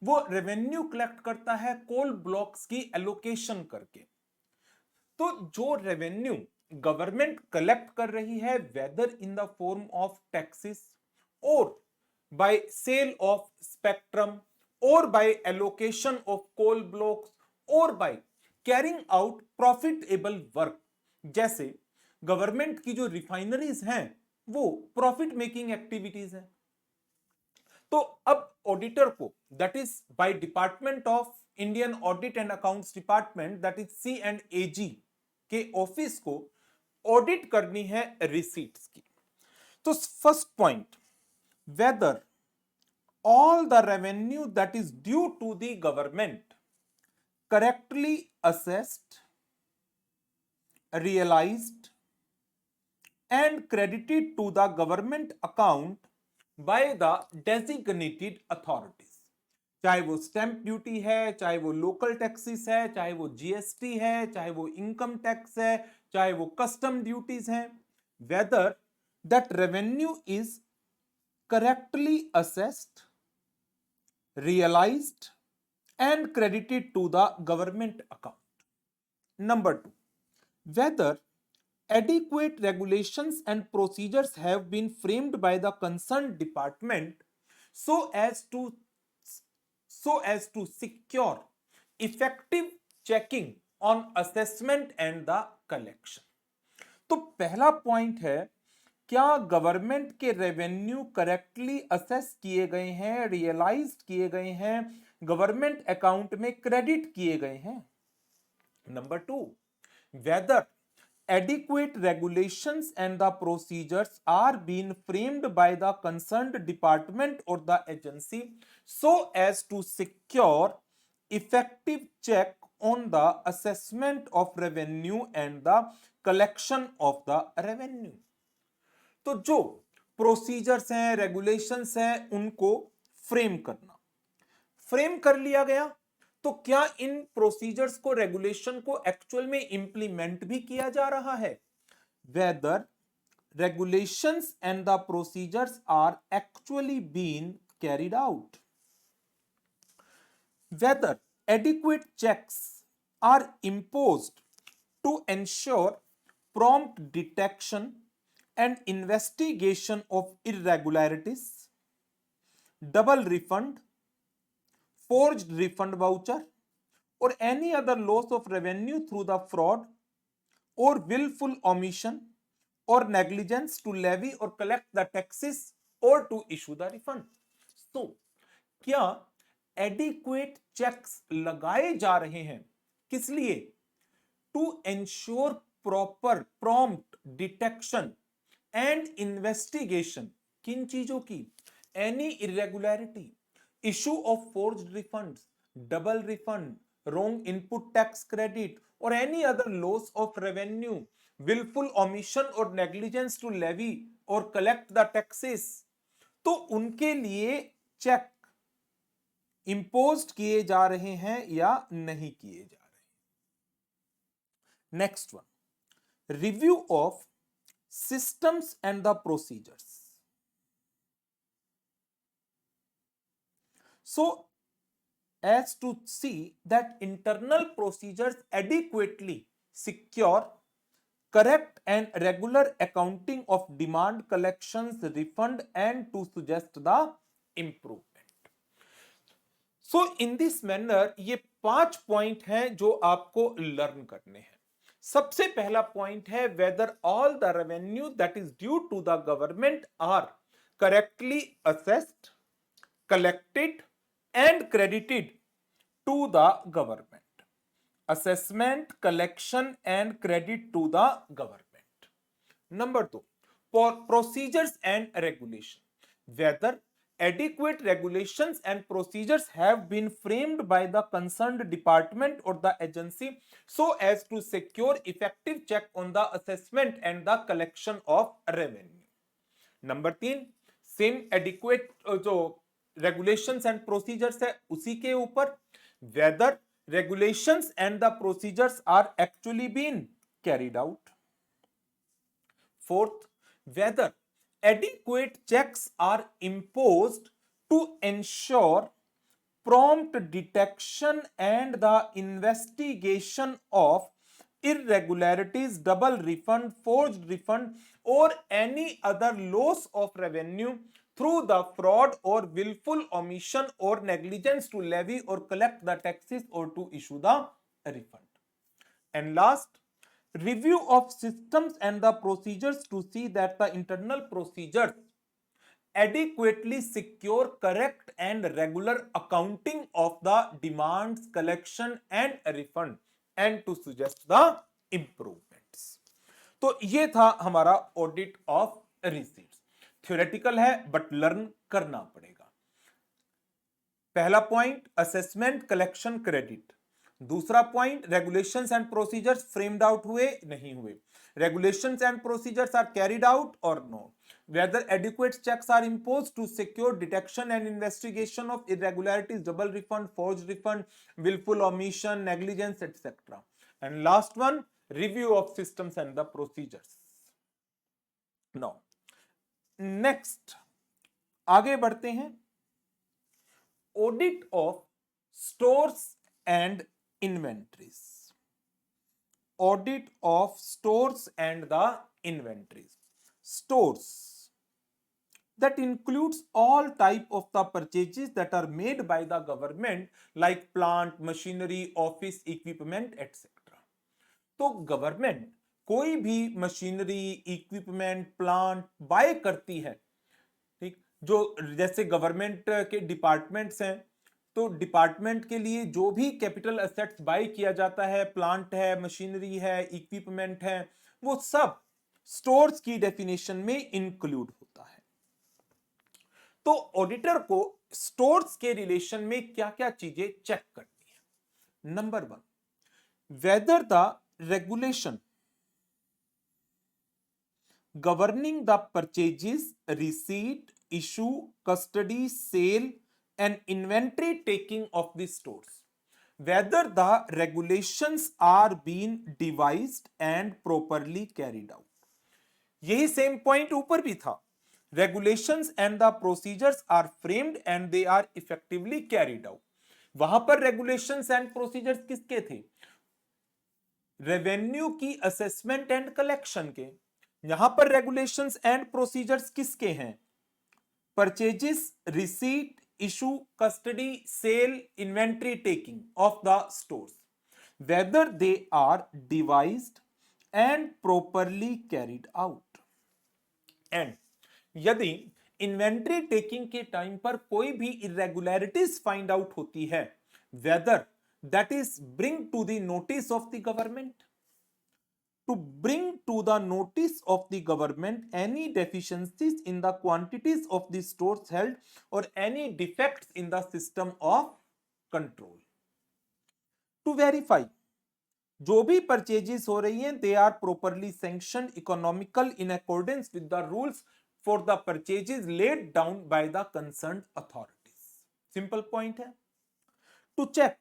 वो रेवेन्यू कलेक्ट करता है कोल ब्लॉक्स की एलोकेशन करके। तो जो रेवेन्यू गवर्नमेंट कलेक्ट कर रही है whether in the form of taxes और बाय सेल ऑफ स्पेक्ट्रम और by allocation of coal blocks और by carrying out profitable work, जैसे गवर्नमेंट की जो रिफाइनरीज हैं वो प्रॉफिट मेकिंग एक्टिविटीज हैं। तो अब ऑडिटर को that is by department of Indian audit and accounts department that is C&AG के ऑफिस को ऑडिट करनी है रिसीट्स की। तो first point, whether all the revenue that is due to the government correctly assessed, realized and credited to the government account by the designated authorities। चाहे वो स्टैंप ड्यूटी है, चाहे वो लोकल टैक्सेस है, चाहे वो GST है, चाहे वो इनकम टैक्स है, चाहे वो कस्टम ड्यूटीज हैं, whether that revenue is correctly assessed, realized and credited to the government account. Number 2, whether adequate regulations and procedures have been framed by the concerned department so as to secure effective checking on assessment and the collection। तो पहला पॉइंट है, क्या गवर्नमेंट के रेवेन्यू करेक्टली असेस किए गए हैं, रियलाइज्ड किए गए हैं, गवर्नमेंट अकाउंट में क्रेडिट किए गए हैं। Number 2, whether adequate regulations and the procedures are being framed by the concerned department or the agency so as to secure effective check on the assessment of revenue and the collection of the revenue। तो जो प्रोसीजर्स हैं, रेगुलेशंस हैं, उनको फ्रेम करना। फ्रेम कर लिया गया तो क्या इन प्रोसीजर्स को, रेगुलेशन को एक्चुअल में इंप्लीमेंट भी किया जा रहा है? Whether regulations and the procedures are actually been carried out, whether adequate checks are imposed to ensure prompt detection and investigation of irregularities, double refund, forged refund voucher or any other loss of revenue through the fraud or willful omission or negligence to levy or collect the taxes or to issue the refund। तो क्या एडिक्वेट चेक्स लगाए जा रहे हैं? किस लिए? To ensure proper prompt detection and investigation. किन चीजों की? Any irregularity, issue of forged refunds, double refund, wrong input tax credit, or any other loss of revenue, willful omission or negligence to levy or collect the taxes, तो उनके लिए चेक इम्पोज्ड किए जा रहे हैं या नहीं किए जा रहे। Next one, review of systems and the procedures. So as to see that internal procedures adequately secure correct and regular accounting of demand collections, refund, and to suggest the improvement. So in this manner ये 5 पॉइंट हैं जो आपको लर्न करने हैं। सबसे पहला पॉइंट है whether all the revenue that is due to the government are correctly assessed, collected and credited to the government. Assessment, collection and credit to the government. Number 2, procedures and regulation, whether adequate regulations and procedures have been framed by the concerned department or the agency so as to secure effective check on the assessment and the collection of revenue. Number 3, same adequate जो regulations and procedures है उसी के ऊपर whether regulations and the procedures are actually being carried out. Fourth, whether adequate checks are imposed to ensure prompt detection and the investigation of irregularities, double refund, forged refund, or any other loss of revenue through the fraud or willful omission or negligence to levy or collect the taxes or to issue the refund. And last, review of systems and the procedures to see that the internal procedures adequately secure correct and regular accounting of the demands, collection and refund and to suggest the improvements. तो ये था हमारा ऑडिट ऑफ रिसीट्स। थ्योरेटिकल है बट लर्न करना पड़ेगा। पहला पॉइंट असेसमेंट, कलेक्शन, क्रेडिट। दूसरा point regulations and procedures framed out हुए नहीं हुए, regulations and procedures are carried out और no, whether adequate checks are imposed to secure detection and investigation of irregularities, double refund, forged refund, willful omission, negligence, etc. And last one, review of systems and the procedures. Now next आगे बढ़ते हैं, audit of stores and inventories. Audit of stores and the inventories. Stores, that includes all type of the purchases that are made by the government like plant, machinery, office equipment, etc. तो गवर्नमेंट कोई भी मशीनरी, इक्विपमेंट, प्लांट बाय करती है, ठीक, जो जैसे गवर्नमेंट के डिपार्टमेंट्स हैं तो डिपार्टमेंट के लिए जो भी कैपिटल एसेट्स बाय किया जाता है, प्लांट है, मशीनरी है, इक्विपमेंट है, वो सब स्टोर्स की डेफिनेशन में इंक्लूड होता है। तो ऑडिटर को स्टोर्स के रिलेशन में क्या क्या चीजें चेक करनी है। Number 1, whether the regulation governing the purchases, receipt, issue, custody, sale and inventory taking of the stores, whether the regulations are being devised and properly carried out. यही सेम पॉइंट ऊपर भी था, regulations and the procedures are framed and they are effectively carried out. वहां पर regulations and procedures किसके थे? रेवेन्यू की असेसमेंट एंड कलेक्शन के। यहां पर रेगुलेशंस एंड प्रोसीजर्स किसके हैं? Purchases, receipt, issue, custody, sale, inventory taking of the stores, whether they are devised and properly carried out. And यदि इन्वेंट्री टेकिंग के टाइम पर कोई भी इरेगुलरिटीज फाइंड आउट होती है, whether that is bring to the notice of the government, to bring to the notice of the government any deficiencies in the quantities of the stores held or any defects in the system of control. To verify जो भी परचेजेस हो रही हैं they are properly sanction economical in accordance with the rules for the purchases laid down by the concerned authorities. Simple point है। टू चेक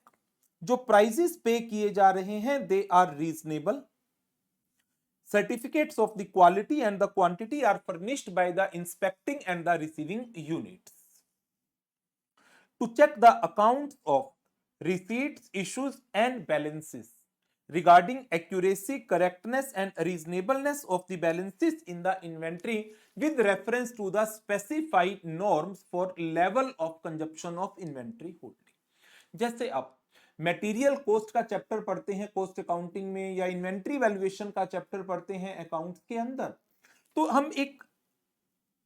जो प्राइसेस पे किए जा रहे हैं they are reasonable. Certificates of the quality and the quantity are furnished by the inspecting and the receiving units. To check the accounts of receipts, issues, and balances regarding accuracy, correctness, and reasonableness of the balances in the inventory with reference to the specified norms for level of consumption of inventory holding. जैसे आप मटेरियल कॉस्ट का चैप्टर पढ़ते हैं कॉस्ट अकाउंटिंग में या इन्वेंट्री वैल्यूएशन का चैप्टर पढ़ते हैं अकाउंट्स के अंदर, तो हम एक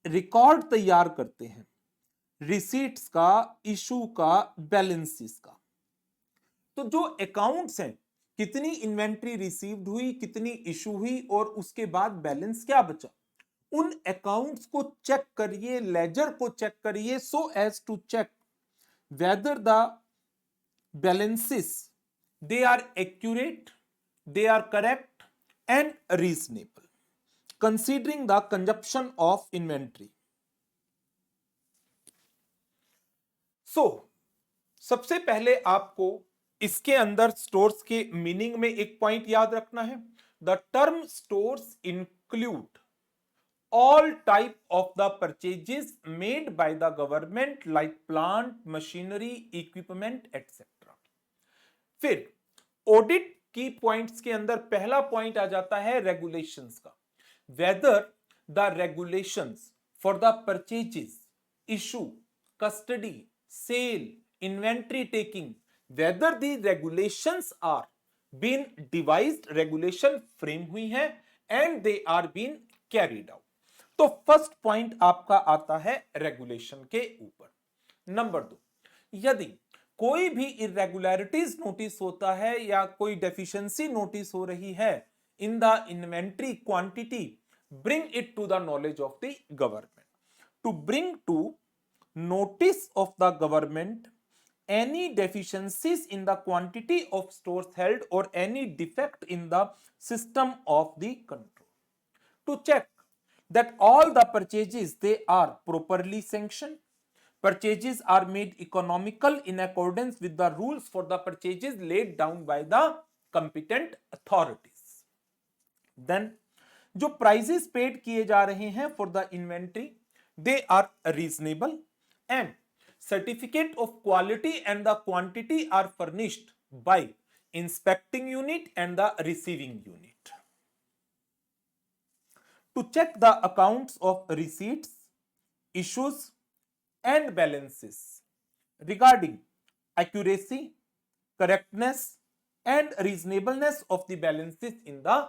रिकॉर्ड तैयार करते हैं रिसीट्स का, इशू का, बैलेंसेस का। तो जो अकाउंट्स हैं कितनी इन्वेंट्री रिसीव्ड हुई, कितनी इशू हुई और उसके बाद बैलेंस क्या बचा, उन अकाउंट्स को चेक करिए, लेजर को चेक करिए so as to check whether the balances they are accurate, they are correct and reasonable considering the consumption of inventory. So सबसे पहले आपको इसके अंदर स्टोर्स के मीनिंग में एक पॉइंट याद रखना है। The term stores include all type of the purchases made by the government like plant, machinery, equipment etc. फिर ऑडिट की पॉइंट्स के अंदर पहला पॉइंट आ जाता है रेगुलेशंस का। Whether the regulations for the purchases, issue, custody, sale, inventory taking, whether the regulations are been devised, regulation frame हुई है and they are been carried out. तो फर्स्ट पॉइंट आपका आता है रेगुलेशन के ऊपर। नंबर 2, यदि कोई भी इरेगुलरिटीज नोटिस होता है या कोई डेफिशिएंसी नोटिस हो रही है in the inventory quantity, bring it to the knowledge of the government. To bring to notice of the government any deficiencies in the quantity of stores held or any defect in the system of the control. To check that all the purchases they are properly sanctioned, purchases are made economical in accordance with the rules for the purchases laid down by the competent authorities. Then जो prices paid किए जा रहे हैं for the inventory they are reasonable and certificate of quality and the quantity are furnished by inspecting unit and the receiving unit. To check the accounts of receipts, issues and balances regarding accuracy, correctness and reasonableness of the balances in the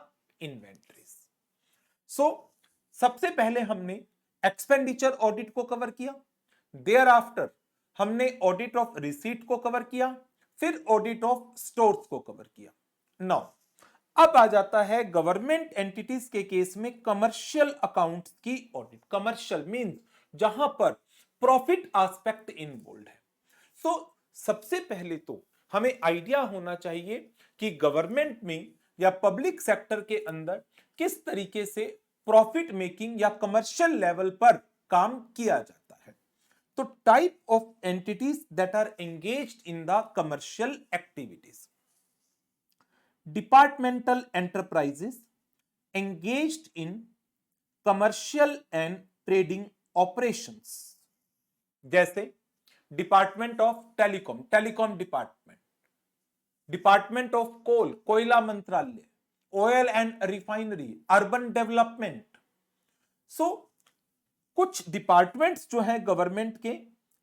inventories. So सबसे पहले हमने एक्सपेंडिचर ऑडिट को कवर किया, देयर आफ्टर हमने ऑडिट ऑफ रिसीट को कवर किया, फिर ऑडिट ऑफ स्टोर्स को कवर किया। नाउ अब आ जाता है गवर्नमेंट एंटिटीज के केस में कमर्शियल अकाउंट्स की ऑडिट। कमर्शियल मींस जहां पर प्रॉफिट एस्पेक्ट इन्वॉल्व है। सो सबसे पहले तो हमें आइडिया होना चाहिए कि गवर्नमेंट में या पब्लिक सेक्टर के अंदर किस तरीके से प्रॉफिट मेकिंग या कमर्शियल लेवल पर काम किया जाता है। तो type of entities that are engaged in the commercial activities, departmental enterprises engaged in commercial and trading operations, जैसे department of telecom, telecom department, department of coal, कोयला मंत्रालय, oil and refinery, urban development. So कुछ डिपार्टमेंट्स जो है गवर्नमेंट के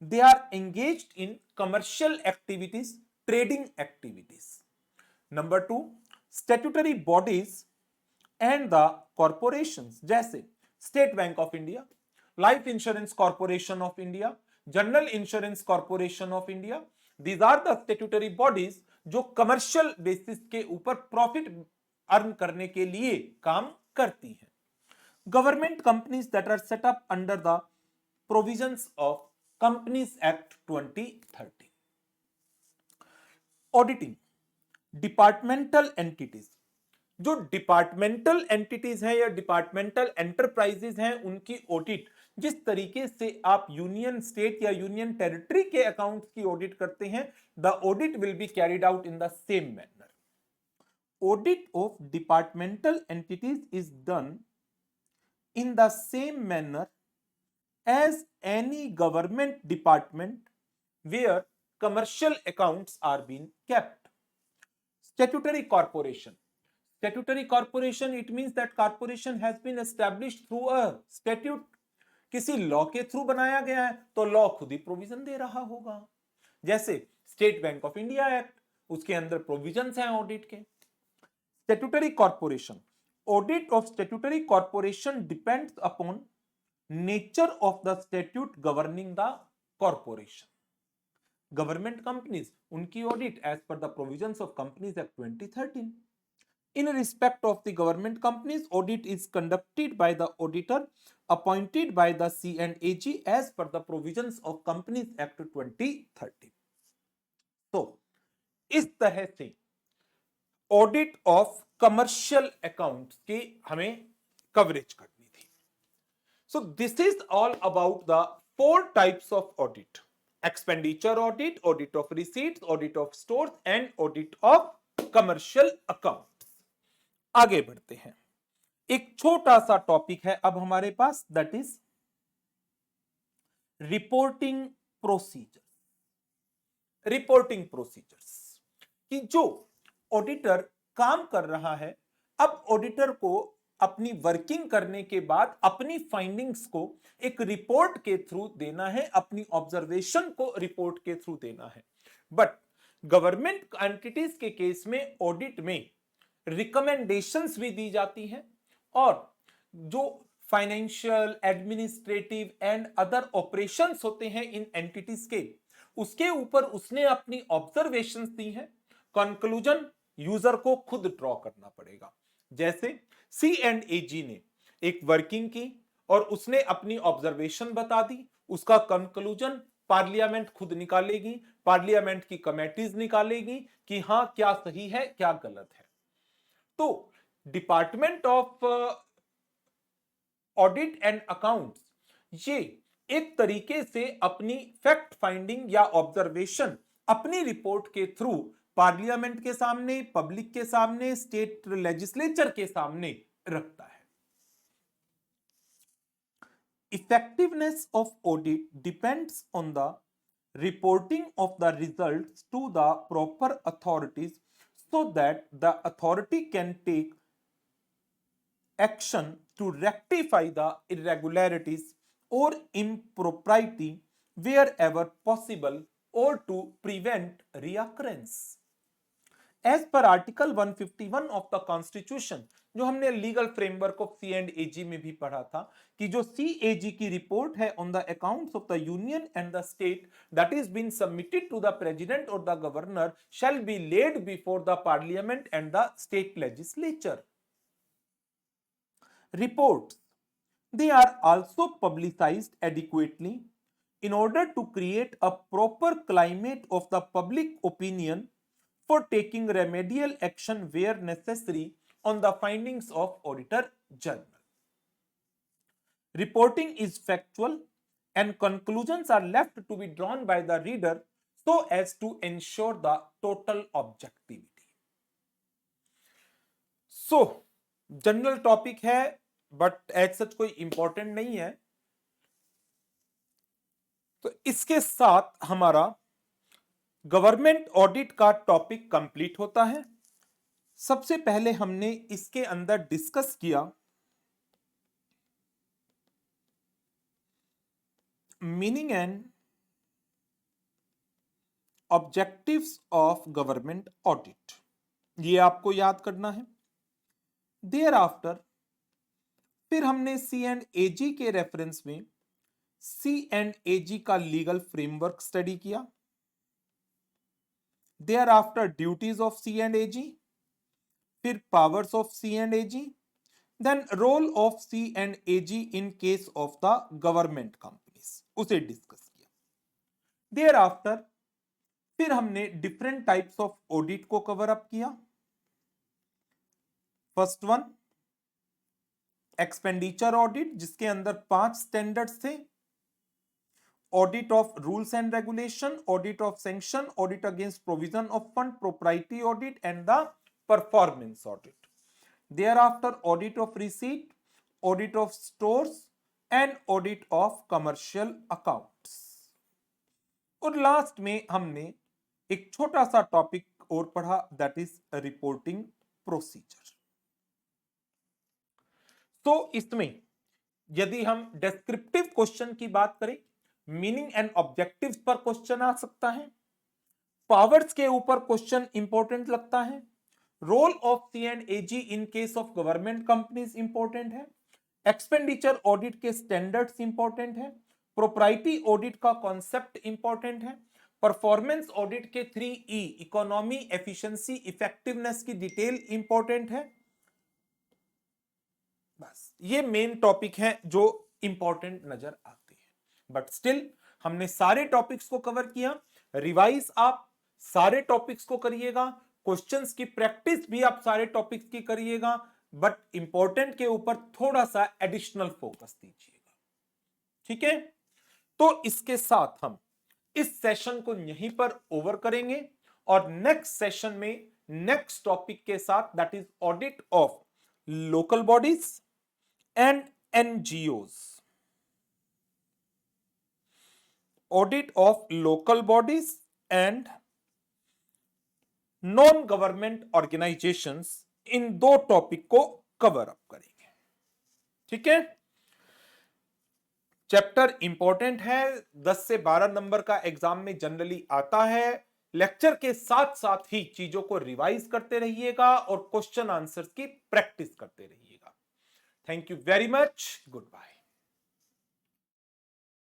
they are engaged in commercial activities, trading activities. Number 2, statutory bodies and the corporations, जैसे state bank of India, life insurance corporation of India, general insurance corporation of India. These are the statutory bodies जो कमर्शियल बेसिस के ऊपर प्रॉफिट अर्न करने के लिए काम करती हैं। Government companies that are set up under the provisions of companies act 2013। Auditing, departmental entities, जो डिपार्टमेंटल एंटिटीज हैं या डिपार्टमेंटल एंटरप्राइजेज हैं, उनकी ऑडिट जिस तरीके से आप यूनियन स्टेट या यूनियन टेरिटरी के अकाउंट्स की ऑडिट करते हैं, the audit will be carried out in the same manner. Audit of departmental entities is done in the same manner as any government department where commercial accounts are being kept. Statutory corporation. Statutory corporation, it means that corporation has been established through a statute. किसी लॉ के थ्रू बनाया गया है तो लॉ खुद ही प्रोविजन दे रहा होगा. जैसे state bank of India act, उसके अंदर प्रोविजंस हैं ऑडिट के. Statutory corporation, audit of statutory corporation depends upon nature of the statute governing the corporation. Government companies, उनकी audit as per the provisions of Companies Act 2013. In respect of the government companies, audit is conducted by the auditor appointed by the C&AG as per the provisions of Companies Act 2013. तो इस तरह से ऑडिट ऑफ कमर्शियल अकाउंट्स की हमें कवरेज करनी थी. So this is all about the 4 types of audit: expenditure audit, audit of receipts, audit of stores and audit of commercial accounts. आगे बढ़ते हैं. एक छोटा सा टॉपिक है अब हमारे पास, that is reporting procedure. Reporting procedures कि जो ऑडिटर काम कर रहा है, अब ऑडिटर को अपनी वर्किंग करने के बाद अपनी फाइंडिंग्स को एक रिपोर्ट के थ्रू देना है, अपनी ऑब्जर्वेशन को रिपोर्ट के थ्रू देना है. बट गवर्नमेंट एंटिटीज के केस में ऑडिट में रिकमेंडेशंस भी दी जाती हैं और जो financial, administrative and other operations होते हैं इन एंटिटीज के, उसके ऊपर उसने अपनी ऑब्जर्वेशंस दी हैं. कंक्लूजन यूजर को खुद ड्रॉ करना पड़ेगा. जैसे C&AG ने एक वर्किंग की और उसने अपनी ऑब्जर्वेशन बता दी, उसका कंक्लूजन पार्लियामेंट खुद निकालेगी, पार्लियामेंट की कमेटीज निकालेगी कि हां क्या सही है क्या गलत है. तो department of audit and accounts ये एक तरीके से अपनी फैक्ट फाइंडिंग या ऑब्जर्वेशन अपनी रिपोर्ट के थ्रू पार्लियामेंट के सामने, पब्लिक के सामने, स्टेट लेजिस्लेचर के सामने रखता है. Effectiveness of audit depends on the reporting of the results to the proper authorities so that the authority can take action to rectify the irregularities or impropriety wherever possible or to prevent reoccurrence. As per Article 151 of the Constitution, जो हमने लीगल फ्रेमवर्क ऑफ C&AG में भी पढ़ा था कि जो CAG की रिपोर्ट है on the accounts of the union and the state that is been submitted to the president और the governor shall be laid before the parliament and the state legislature. Reports, they are also publicized adequately in order to create a proper climate of the public opinion for taking remedial action where necessary on the findings of Auditor General. Reporting is factual and conclusions are left to be drawn by the reader so as to ensure the total objectivity. So, general topic है बट एज सच कोई इंपॉर्टेंट नहीं है. तो इसके साथ हमारा गवर्नमेंट ऑडिट का टॉपिक कंप्लीट होता है. सबसे पहले हमने इसके अंदर डिस्कस किया meaning and objectives of government audit, ये आपको याद करना है. देयर आफ्टर फिर हमने C&AG के रेफरेंस में C&AG का लीगल फ्रेमवर्क स्टडी किया. Thereafter duties of C&AG, फिर powers of C&AG, then role of C&AG in case of the government companies, उसे डिस्कस किया. देयर आफ्टर फिर हमने डिफरेंट टाइप्स ऑफ ऑडिट को कवर अप किया। फर्स्ट वन एक्सपेंडिचर ऑडिट, जिसके अंदर 5 स्टैंडर्ड्स थे। Audit of rules and regulation, audit of sanction, audit against provision of fund, propriety audit and the performance audit. Thereafter, audit of receipt, audit of stores and audit of commercial accounts। और लास्ट में हमने एक छोटा सा टॉपिक और पढ़ा, दैट इज रिपोर्टिंग प्रोसीजर। तो इसमें यदि हम डिस्क्रिप्टिव क्वेश्चन की बात करें, मीनिंग एंड ऑब्जेक्टिव्स पर क्वेश्चन आ सकता है, पावर्स के ऊपर क्वेश्चन इंपॉर्टेंट लगता है, role of C&AG in case of government companies important है, एक्सपेंडिचर ऑडिट के स्टैंडर्ड्स इंपॉर्टेंट है, प्रोप्राइटी ऑडिट का कॉन्सेप्ट इंपॉर्टेंट है, परफॉर्मेंस ऑडिट के 3E इकोनॉमी, एफिशिएंसी, इफेक्टिवनेस की डिटेल इंपॉर्टेंट है। बस ये मेन टॉपिक है जो इंपॉर्टेंट नजर आते हैं। बट स्टिल हमने सारे टॉपिक्स को कवर किया। रिवाइज आप सारे टॉपिक्स को करिएगा, क्वेश्चंस की प्रैक्टिस भी आप सारे टॉपिक्स की करिएगा, बट इंपॉर्टेंट के ऊपर थोड़ा सा एडिशनल फोकस दीजिएगा। ठीक है, तो इसके साथ हम इस सेशन को यहीं पर ओवर करेंगे और नेक्स्ट सेशन में नेक्स्ट टॉपिक के साथ, that is audit of local bodies and NGOs, audit of local bodies and non government organisations, in 2 topic को कवर अप करेंगे। ठीक है, चैप्टर इंपॉर्टेंट है, 10 से 12 नंबर का एग्जाम में जनरली आता है। लेक्चर के साथ साथ ही चीजों को रिवाइज करते रहिएगा और क्वेश्चन आंसर्स की प्रैक्टिस करते रहिएगा। Thank you very much, good bye.